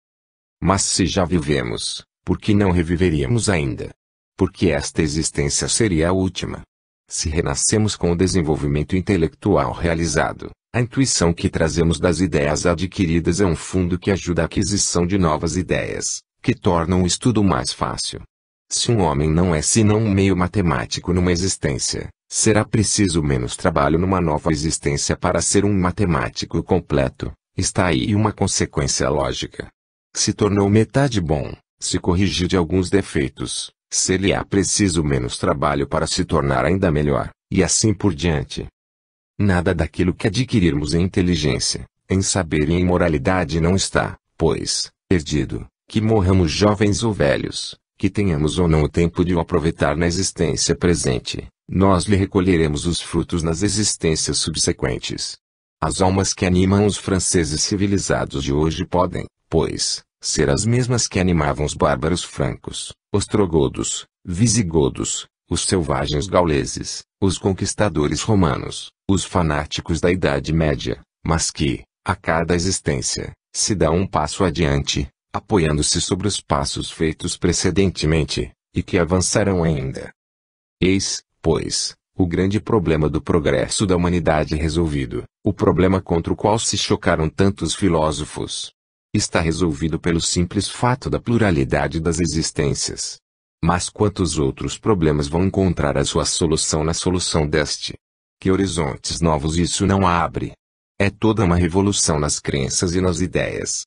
Mas se já vivemos, por que não reviveríamos ainda? Porque esta existência seria a última. Se renascemos com o desenvolvimento intelectual realizado, a intuição que trazemos das ideias adquiridas é um fundo que ajuda a aquisição de novas ideias, que tornam o estudo mais fácil. Se um homem não é senão um meio matemático numa existência, será preciso menos trabalho numa nova existência para ser um matemático completo. Está aí uma consequência lógica. Se tornou metade bom, se corrigiu de alguns defeitos, ser-lhe-á preciso menos trabalho para se tornar ainda melhor, e assim por diante. Nada daquilo que adquirirmos em inteligência, em saber e em moralidade não está, pois, perdido, que morramos jovens ou velhos, que tenhamos ou não o tempo de o aproveitar na existência presente, nós lhe recolheremos os frutos nas existências subsequentes. As almas que animam os franceses civilizados de hoje podem, pois, ser as mesmas que animavam os bárbaros francos, ostrogodos, visigodos, os selvagens gauleses, os conquistadores romanos, os fanáticos da Idade Média, mas que, a cada existência, se dá um passo adiante, apoiando-se sobre os passos feitos precedentemente, e que avançarão ainda. Eis, pois, o grande problema do progresso da humanidade resolvido, o problema contra o qual se chocaram tantos filósofos. Está resolvido pelo simples fato da pluralidade das existências. Mas quantos outros problemas vão encontrar a sua solução na solução deste? Que horizontes novos isso não abre? É toda uma revolução nas crenças e nas ideias.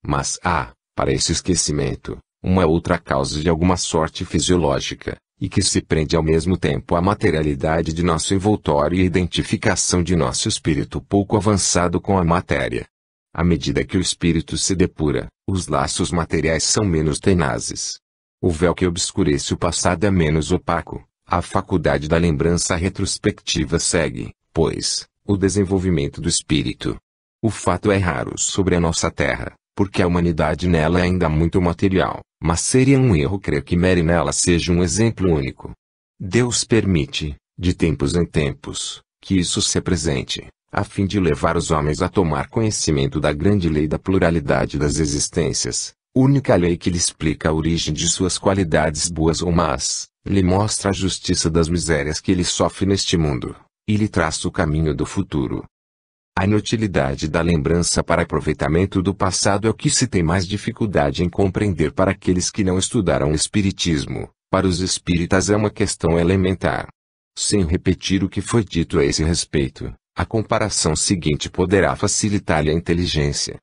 Mas há, para esse esquecimento, uma outra causa de alguma sorte fisiológica, e que se prende ao mesmo tempo à materialidade de nosso envoltório e à identificação de nosso espírito pouco avançado com a matéria. À medida que o espírito se depura, os laços materiais são menos tenazes. O véu que obscurece o passado é menos opaco, a faculdade da lembrança retrospectiva segue, pois, o desenvolvimento do espírito. O fato é raro sobre a nossa terra, porque a humanidade nela é ainda muito material, mas seria um erro crer que Mary nela seja um exemplo único. Deus permite, de tempos em tempos, que isso se apresente, a fim de levar os homens a tomar conhecimento da grande lei da pluralidade das existências, única lei que lhe explica a origem de suas qualidades boas ou más, lhe mostra a justiça das misérias que ele sofre neste mundo, e lhe traça o caminho do futuro. A inutilidade da lembrança para aproveitamento do passado é o que se tem mais dificuldade em compreender para aqueles que não estudaram o espiritismo. Para os espíritas é uma questão elementar. Sem repetir o que foi dito a esse respeito, a comparação seguinte poderá facilitar-lhe a inteligência.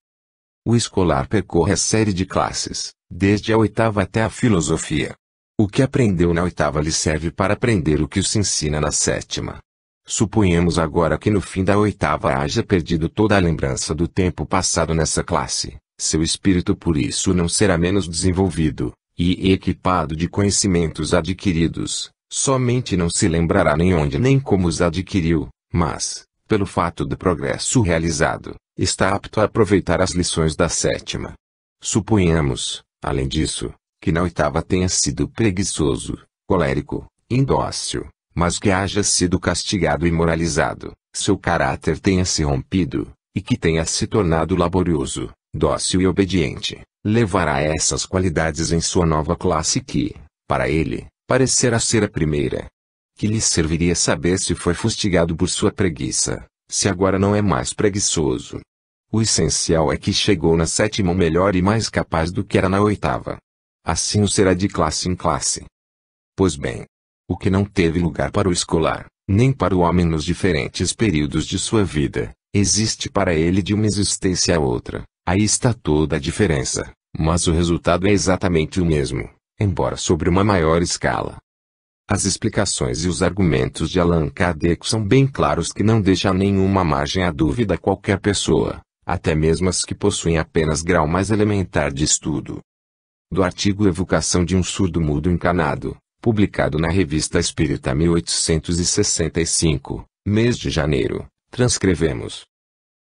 O escolar percorre a série de classes, desde a oitava até a filosofia. O que aprendeu na oitava lhe serve para aprender o que se ensina na sétima. Suponhamos agora que no fim da oitava haja perdido toda a lembrança do tempo passado nessa classe, seu espírito por isso não será menos desenvolvido, e equipado de conhecimentos adquiridos, somente não se lembrará nem onde nem como os adquiriu, Mas, pelo fato do progresso realizado, está apto a aproveitar as lições da sétima. Suponhamos, além disso, que na oitava tenha sido preguiçoso, colérico, indócil, mas que haja sido castigado e moralizado, seu caráter tenha se rompido, e que tenha se tornado laborioso, dócil e obediente, levará essas qualidades em sua nova classe que, para ele, parecerá ser a primeira. Que lhe serviria saber se foi fustigado por sua preguiça, se agora não é mais preguiçoso? O essencial é que chegou na sétima melhor e mais capaz do que era na oitava. Assim o será de classe em classe. Pois bem, o que não teve lugar para o escolar, nem para o homem nos diferentes períodos de sua vida, existe para ele de uma existência a outra. Aí está toda a diferença, mas o resultado é exatamente o mesmo, embora sobre uma maior escala. As explicações e os argumentos de Allan Kardec são bem claros que não deixam nenhuma margem à dúvida a qualquer pessoa, até mesmo as que possuem apenas grau mais elementar de estudo. Do artigo Evocação de um Surdo-Mudo Encanado, publicado na Revista Espírita 1865, mês de janeiro, transcrevemos.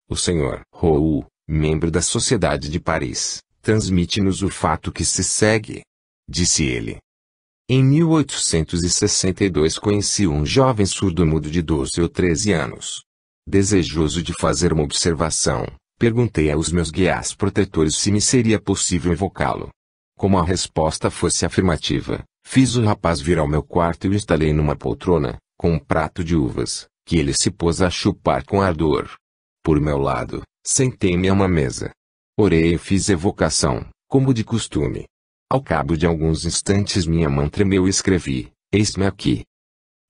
O Sr. Roux, membro da Sociedade de Paris, transmite-nos o fato que se segue. Disse ele. Em 1862 conheci um jovem surdo-mudo de 12 ou 13 anos. Desejoso de fazer uma observação, perguntei aos meus guias protetores se me seria possível evocá-lo. Como a resposta fosse afirmativa, fiz o rapaz vir ao meu quarto e o instalei numa poltrona, com um prato de uvas, que ele se pôs a chupar com ardor. Por meu lado, sentei-me a uma mesa. Orei e fiz evocação, como de costume. Ao cabo de alguns instantes minha mão tremeu e escrevi, eis-me aqui.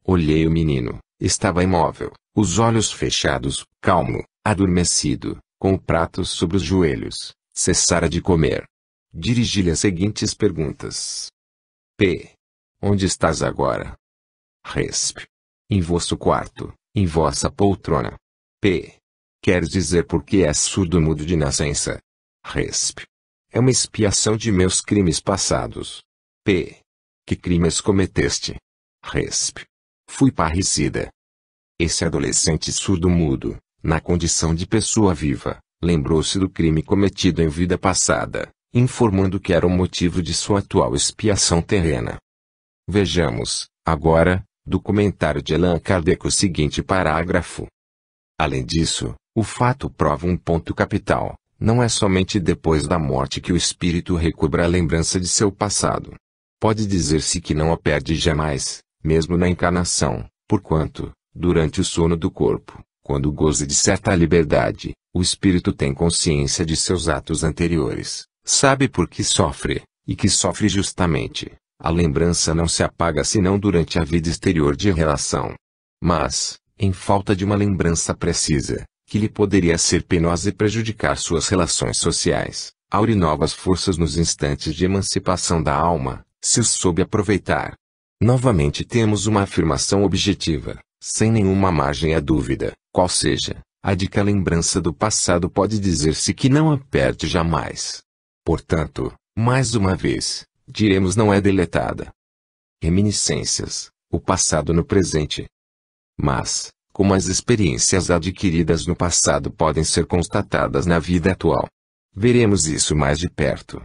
Olhei o menino, estava imóvel, os olhos fechados, calmo, adormecido, com o prato sobre os joelhos, cessara de comer. Dirigi-lhe as seguintes perguntas. P. Onde estás agora? Resp. Em vosso quarto, em vossa poltrona. P. Queres dizer por que és surdo-mudo de nascença? Resp. É uma expiação de meus crimes passados. P. Que crimes cometeste? Resp. Fui parricida. Esse adolescente surdo-mudo, na condição de pessoa viva, lembrou-se do crime cometido em vida passada, informando que era o motivo de sua atual expiação terrena. Vejamos, agora, do comentário de Allan Kardec o seguinte parágrafo. Além disso, o fato prova um ponto capital. Não é somente depois da morte que o espírito recobra a lembrança de seu passado. Pode dizer-se que não a perde jamais, mesmo na encarnação, porquanto, durante o sono do corpo, quando goza de certa liberdade, o espírito tem consciência de seus atos anteriores, sabe por que sofre, e que sofre justamente. A lembrança não se apaga senão durante a vida exterior de relação. Mas, em falta de uma lembrança precisa, que lhe poderia ser penosa e prejudicar suas relações sociais, aure novas forças nos instantes de emancipação da alma, se os soube aproveitar. Novamente temos uma afirmação objetiva, sem nenhuma margem à dúvida, qual seja, a de que a lembrança do passado pode dizer-se que não a perde jamais. Portanto, mais uma vez, diremos não é deletada. Reminiscências, o passado no presente. Mas, como as experiências adquiridas no passado podem ser constatadas na vida atual, veremos isso mais de perto.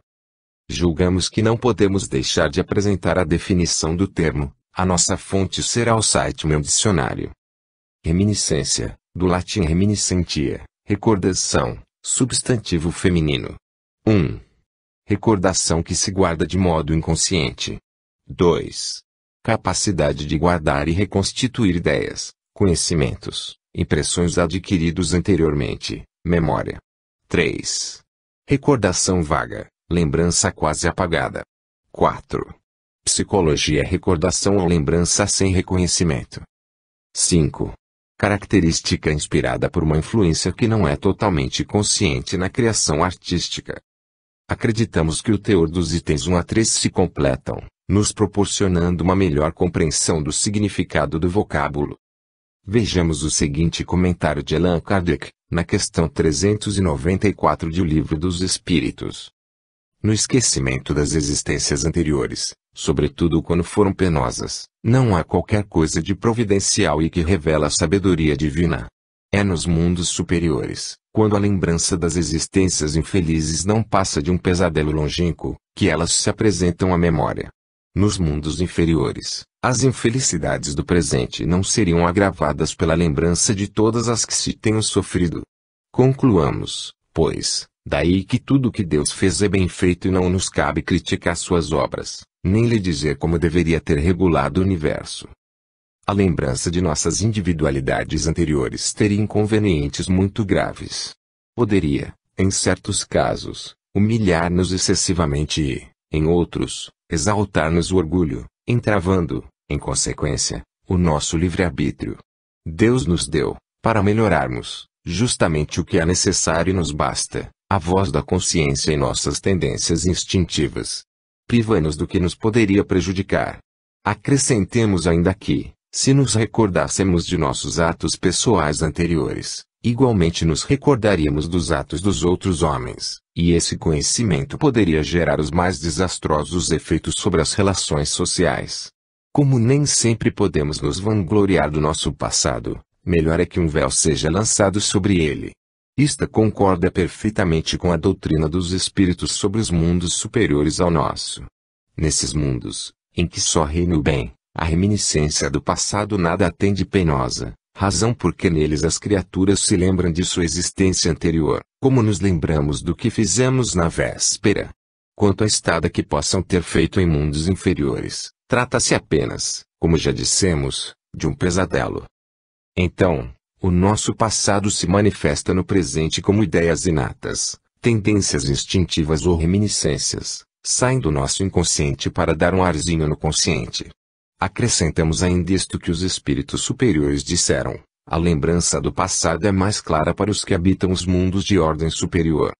Julgamos que não podemos deixar de apresentar a definição do termo. A nossa fonte será o site Meu Dicionário. Reminiscência, do latim reminiscentia, recordação, substantivo feminino. 1. Recordação que se guarda de modo inconsciente. 2. Capacidade de guardar e reconstituir ideias, conhecimentos, impressões adquiridos anteriormente, memória. 3. Recordação vaga, lembrança quase apagada. 4. Psicologia recordação ou lembrança sem reconhecimento. 5. Característica inspirada por uma influência que não é totalmente consciente na criação artística. Acreditamos que o teor dos itens 1 a 3 se completam, nos proporcionando uma melhor compreensão do significado do vocábulo. Vejamos o seguinte comentário de Allan Kardec, na questão 394 de O Livro dos Espíritos. No esquecimento das existências anteriores, sobretudo quando foram penosas, não há qualquer coisa de providencial e que revela a sabedoria divina. É nos mundos superiores, quando a lembrança das existências infelizes não passa de um pesadelo longínquo, que elas se apresentam à memória. Nos mundos inferiores, as infelicidades do presente não seriam agravadas pela lembrança de todas as que se tenham sofrido. Concluamos, pois, daí que tudo o que Deus fez é bem feito e não nos cabe criticar suas obras, nem lhe dizer como deveria ter regulado o universo. A lembrança de nossas individualidades anteriores teria inconvenientes muito graves. Poderia, em certos casos, humilhar-nos excessivamente e, em outros, exaltar-nos o orgulho, entravando, em consequência, o nosso livre-arbítrio. Deus nos deu, para melhorarmos, justamente o que é necessário e nos basta, a voz da consciência e nossas tendências instintivas. Priva-nos do que nos poderia prejudicar. Acrescentemos ainda que, se nos recordássemos de nossos atos pessoais anteriores, igualmente nos recordaríamos dos atos dos outros homens, e esse conhecimento poderia gerar os mais desastrosos efeitos sobre as relações sociais. Como nem sempre podemos nos vangloriar do nosso passado, melhor é que um véu seja lançado sobre ele. Isto concorda perfeitamente com a doutrina dos espíritos sobre os mundos superiores ao nosso. Nesses mundos, em que só reina o bem, a reminiscência do passado nada a tem de penosa, razão porque neles as criaturas se lembram de sua existência anterior, como nos lembramos do que fizemos na véspera. Quanto à estada que possam ter feito em mundos inferiores, trata-se apenas, como já dissemos, de um pesadelo. Então, o nosso passado se manifesta no presente como ideias inatas, tendências instintivas ou reminiscências, saem do nosso inconsciente para dar um arzinho no consciente. Acrescentamos ainda isto que os espíritos superiores disseram: a lembrança do passado é mais clara para os que habitam os mundos de ordem superior.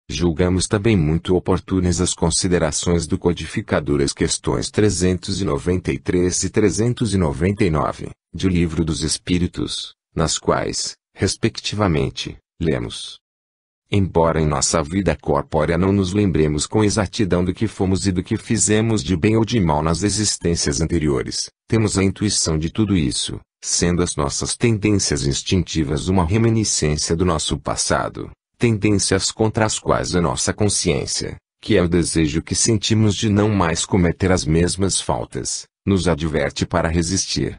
Julgamos também muito oportunas as considerações do codificador às questões 393 e 399, do Livro dos Espíritos, nas quais, respectivamente, lemos: embora em nossa vida corpórea não nos lembremos com exatidão do que fomos e do que fizemos de bem ou de mal nas existências anteriores, temos a intuição de tudo isso, sendo as nossas tendências instintivas uma reminiscência do nosso passado, tendências contra as quais a nossa consciência, que é o desejo que sentimos de não mais cometer as mesmas faltas, nos adverte para resistir.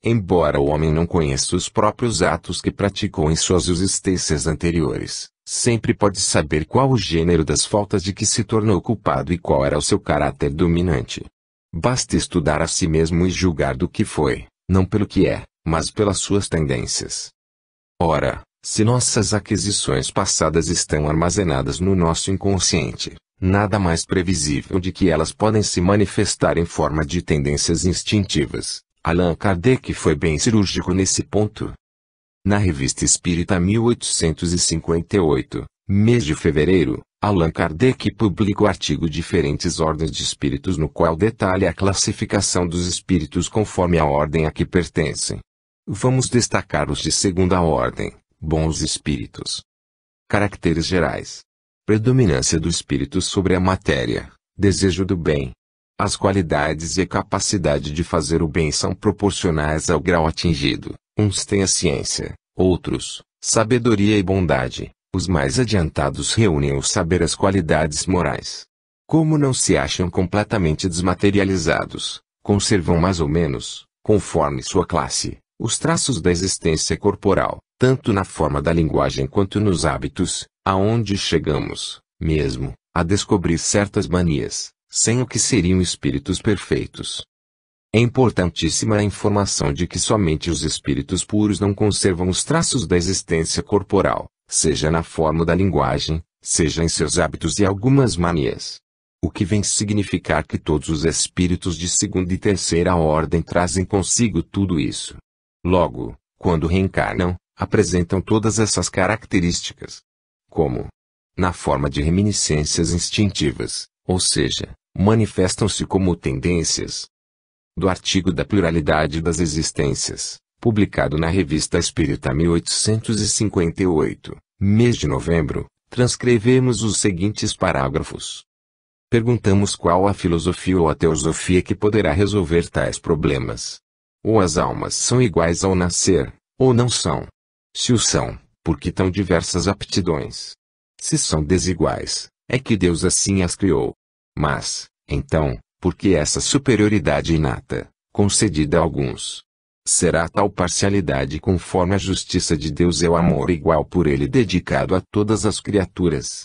Embora o homem não conheça os próprios atos que praticou em suas existências anteriores, sempre pode saber qual o gênero das faltas de que se tornou culpado e qual era o seu caráter dominante. Basta estudar a si mesmo e julgar do que foi, não pelo que é, mas pelas suas tendências. Ora, se nossas aquisições passadas estão armazenadas no nosso inconsciente, nada mais previsível de que elas podem se manifestar em forma de tendências instintivas. Allan Kardec foi bem cirúrgico nesse ponto. Na Revista Espírita 1858, mês de fevereiro, Allan Kardec publica o artigo Diferentes Ordens de Espíritos, no qual detalha a classificação dos espíritos conforme a ordem a que pertencem. Vamos destacar os de segunda ordem, bons espíritos. Caracteres gerais: predominância do espírito sobre a matéria, desejo do bem. As qualidades e a capacidade de fazer o bem são proporcionais ao grau atingido. Uns têm a ciência, outros, sabedoria e bondade. Os mais adiantados reúnem o saber e as qualidades morais. Como não se acham completamente desmaterializados, conservam mais ou menos, conforme sua classe, os traços da existência corporal, tanto na forma da linguagem quanto nos hábitos, aonde chegamos, mesmo, a descobrir certas manias, sem o que seriam espíritos perfeitos. É importantíssima a informação de que somente os espíritos puros não conservam os traços da existência corporal, seja na forma da linguagem, seja em seus hábitos e algumas manias. O que vem significar que todos os espíritos de segunda e terceira ordem trazem consigo tudo isso. Logo, quando reencarnam, apresentam todas essas características. Como? Na forma de reminiscências instintivas, ou seja, manifestam-se como tendências. Do artigo da pluralidade das existências, publicado na Revista Espírita 1858, mês de novembro, transcrevemos os seguintes parágrafos. Perguntamos qual a filosofia ou a teosofia que poderá resolver tais problemas. Ou as almas são iguais ao nascer, ou não são. Se o são, por que tão diversas aptidões? Se são desiguais, é que Deus assim as criou. Mas, então, por que essa superioridade inata, concedida a alguns? Será tal parcialidade conforme a justiça de Deus é o amor igual por ele dedicado a todas as criaturas?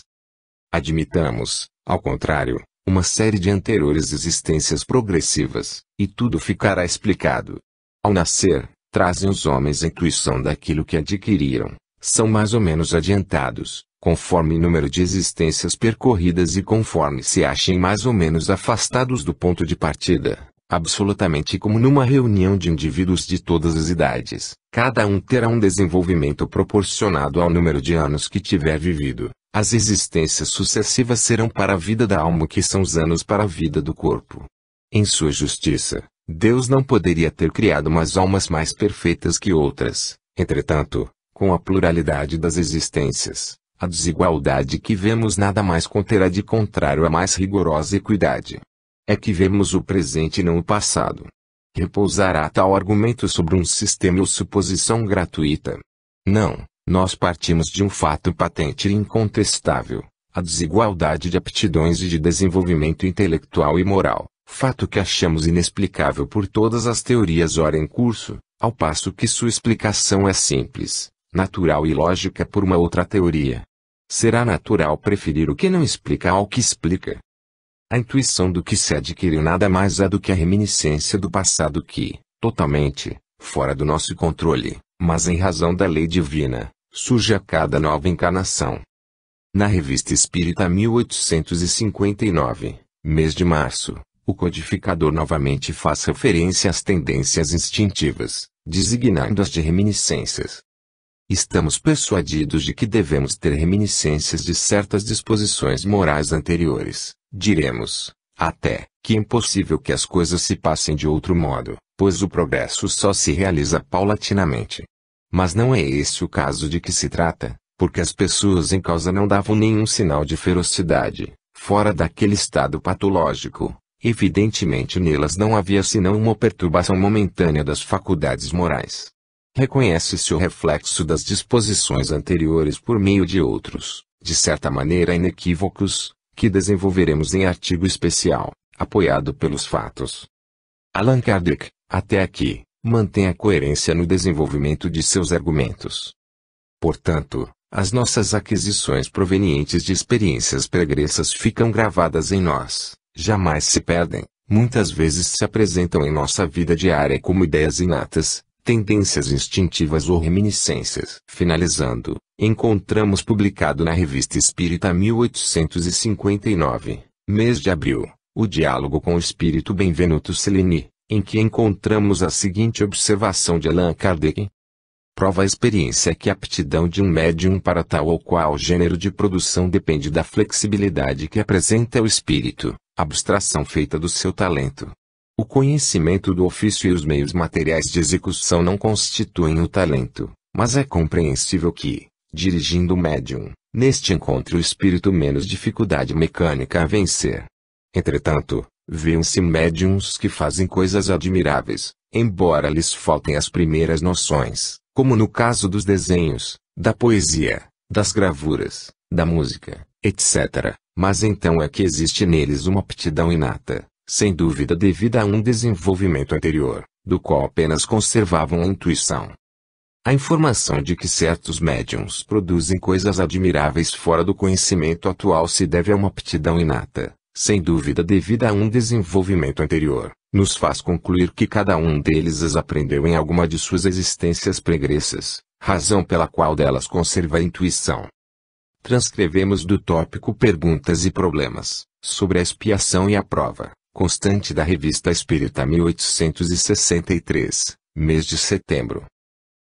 Admitamos, ao contrário, uma série de anteriores existências progressivas, e tudo ficará explicado. Ao nascer, trazem os homens a intuição daquilo que adquiriram, são mais ou menos adiantados, conforme o número de existências percorridas e conforme se achem mais ou menos afastados do ponto de partida. Absolutamente como numa reunião de indivíduos de todas as idades, cada um terá um desenvolvimento proporcionado ao número de anos que tiver vivido. As existências sucessivas serão para a vida da alma o que são os anos para a vida do corpo. Em sua justiça, Deus não poderia ter criado umas almas mais perfeitas que outras. Entretanto, com a pluralidade das existências, a desigualdade que vemos nada mais conterá de contrário a mais rigorosa equidade. É que vemos o presente e não o passado. Repousará tal argumento sobre um sistema ou suposição gratuita? Não, nós partimos de um fato patente e incontestável, a desigualdade de aptidões e de desenvolvimento intelectual e moral, fato que achamos inexplicável por todas as teorias ora em curso, ao passo que sua explicação é simples, natural e lógica por uma outra teoria. Será natural preferir o que não explica ao que explica. A intuição do que se adquiriu nada mais é do que a reminiscência do passado que, totalmente, fora do nosso controle, mas em razão da lei divina, surge a cada nova encarnação. Na Revista Espírita 1859, mês de março, o codificador novamente faz referência às tendências instintivas, designando-as de reminiscências. Estamos persuadidos de que devemos ter reminiscências de certas disposições morais anteriores. Diremos, até, que é impossível que as coisas se passem de outro modo, pois o progresso só se realiza paulatinamente. Mas não é esse o caso de que se trata, porque as pessoas em causa não davam nenhum sinal de ferocidade, fora daquele estado patológico. Evidentemente nelas não havia senão uma perturbação momentânea das faculdades morais. Reconhece-se o reflexo das disposições anteriores por meio de outros, de certa maneira inequívocos, que desenvolveremos em artigo especial, apoiado pelos fatos. Allan Kardec, até aqui, mantém a coerência no desenvolvimento de seus argumentos. Portanto, as nossas aquisições provenientes de experiências pregressas ficam gravadas em nós, jamais se perdem, muitas vezes se apresentam em nossa vida diária como ideias inatas, tendências instintivas ou reminiscências. Finalizando, encontramos publicado na Revista Espírita 1859, mês de abril, o Diálogo com o Espírito Benvenuto Cellini, em que encontramos a seguinte observação de Allan Kardec. Prova a experiência que a aptidão de um médium para tal ou qual gênero de produção depende da flexibilidade que apresenta o espírito, abstração feita do seu talento. O conhecimento do ofício e os meios materiais de execução não constituem o talento, mas é compreensível que, dirigindo o médium, neste encontre o espírito menos dificuldade mecânica a vencer. Entretanto, vêem-se médiums que fazem coisas admiráveis, embora lhes faltem as primeiras noções, como no caso dos desenhos, da poesia, das gravuras, da música, etc., mas então é que existe neles uma aptidão inata, sem dúvida devida a um desenvolvimento anterior, do qual apenas conservavam a intuição. A informação de que certos médiums produzem coisas admiráveis fora do conhecimento atual se deve a uma aptidão inata, sem dúvida devida a um desenvolvimento anterior, nos faz concluir que cada um deles as aprendeu em alguma de suas existências pregressas, razão pela qual delas conserva a intuição. Transcrevemos do tópico Perguntas e Problemas, sobre a expiação e a prova, constante da Revista Espírita 1863, mês de setembro.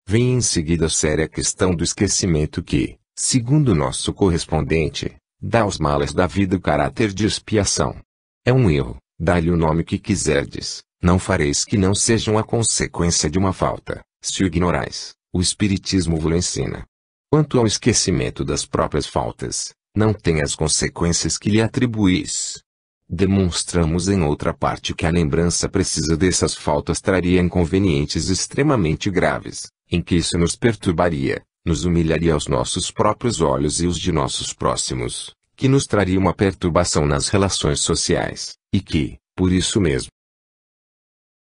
Vem em seguida a séria questão do esquecimento que, segundo nosso correspondente, dá aos males da vida o caráter de expiação. É um erro, dá-lhe o nome que quiserdes, não fareis que não sejam a consequência de uma falta, se o ignorais, o Espiritismo vos ensina. Quanto ao esquecimento das próprias faltas, não tem as consequências que lhe atribuís. Demonstramos em outra parte que a lembrança precisa dessas faltas traria inconvenientes extremamente graves, em que isso nos perturbaria, nos humilharia aos nossos próprios olhos e os de nossos próximos, que nos traria uma perturbação nas relações sociais, e que, por isso mesmo,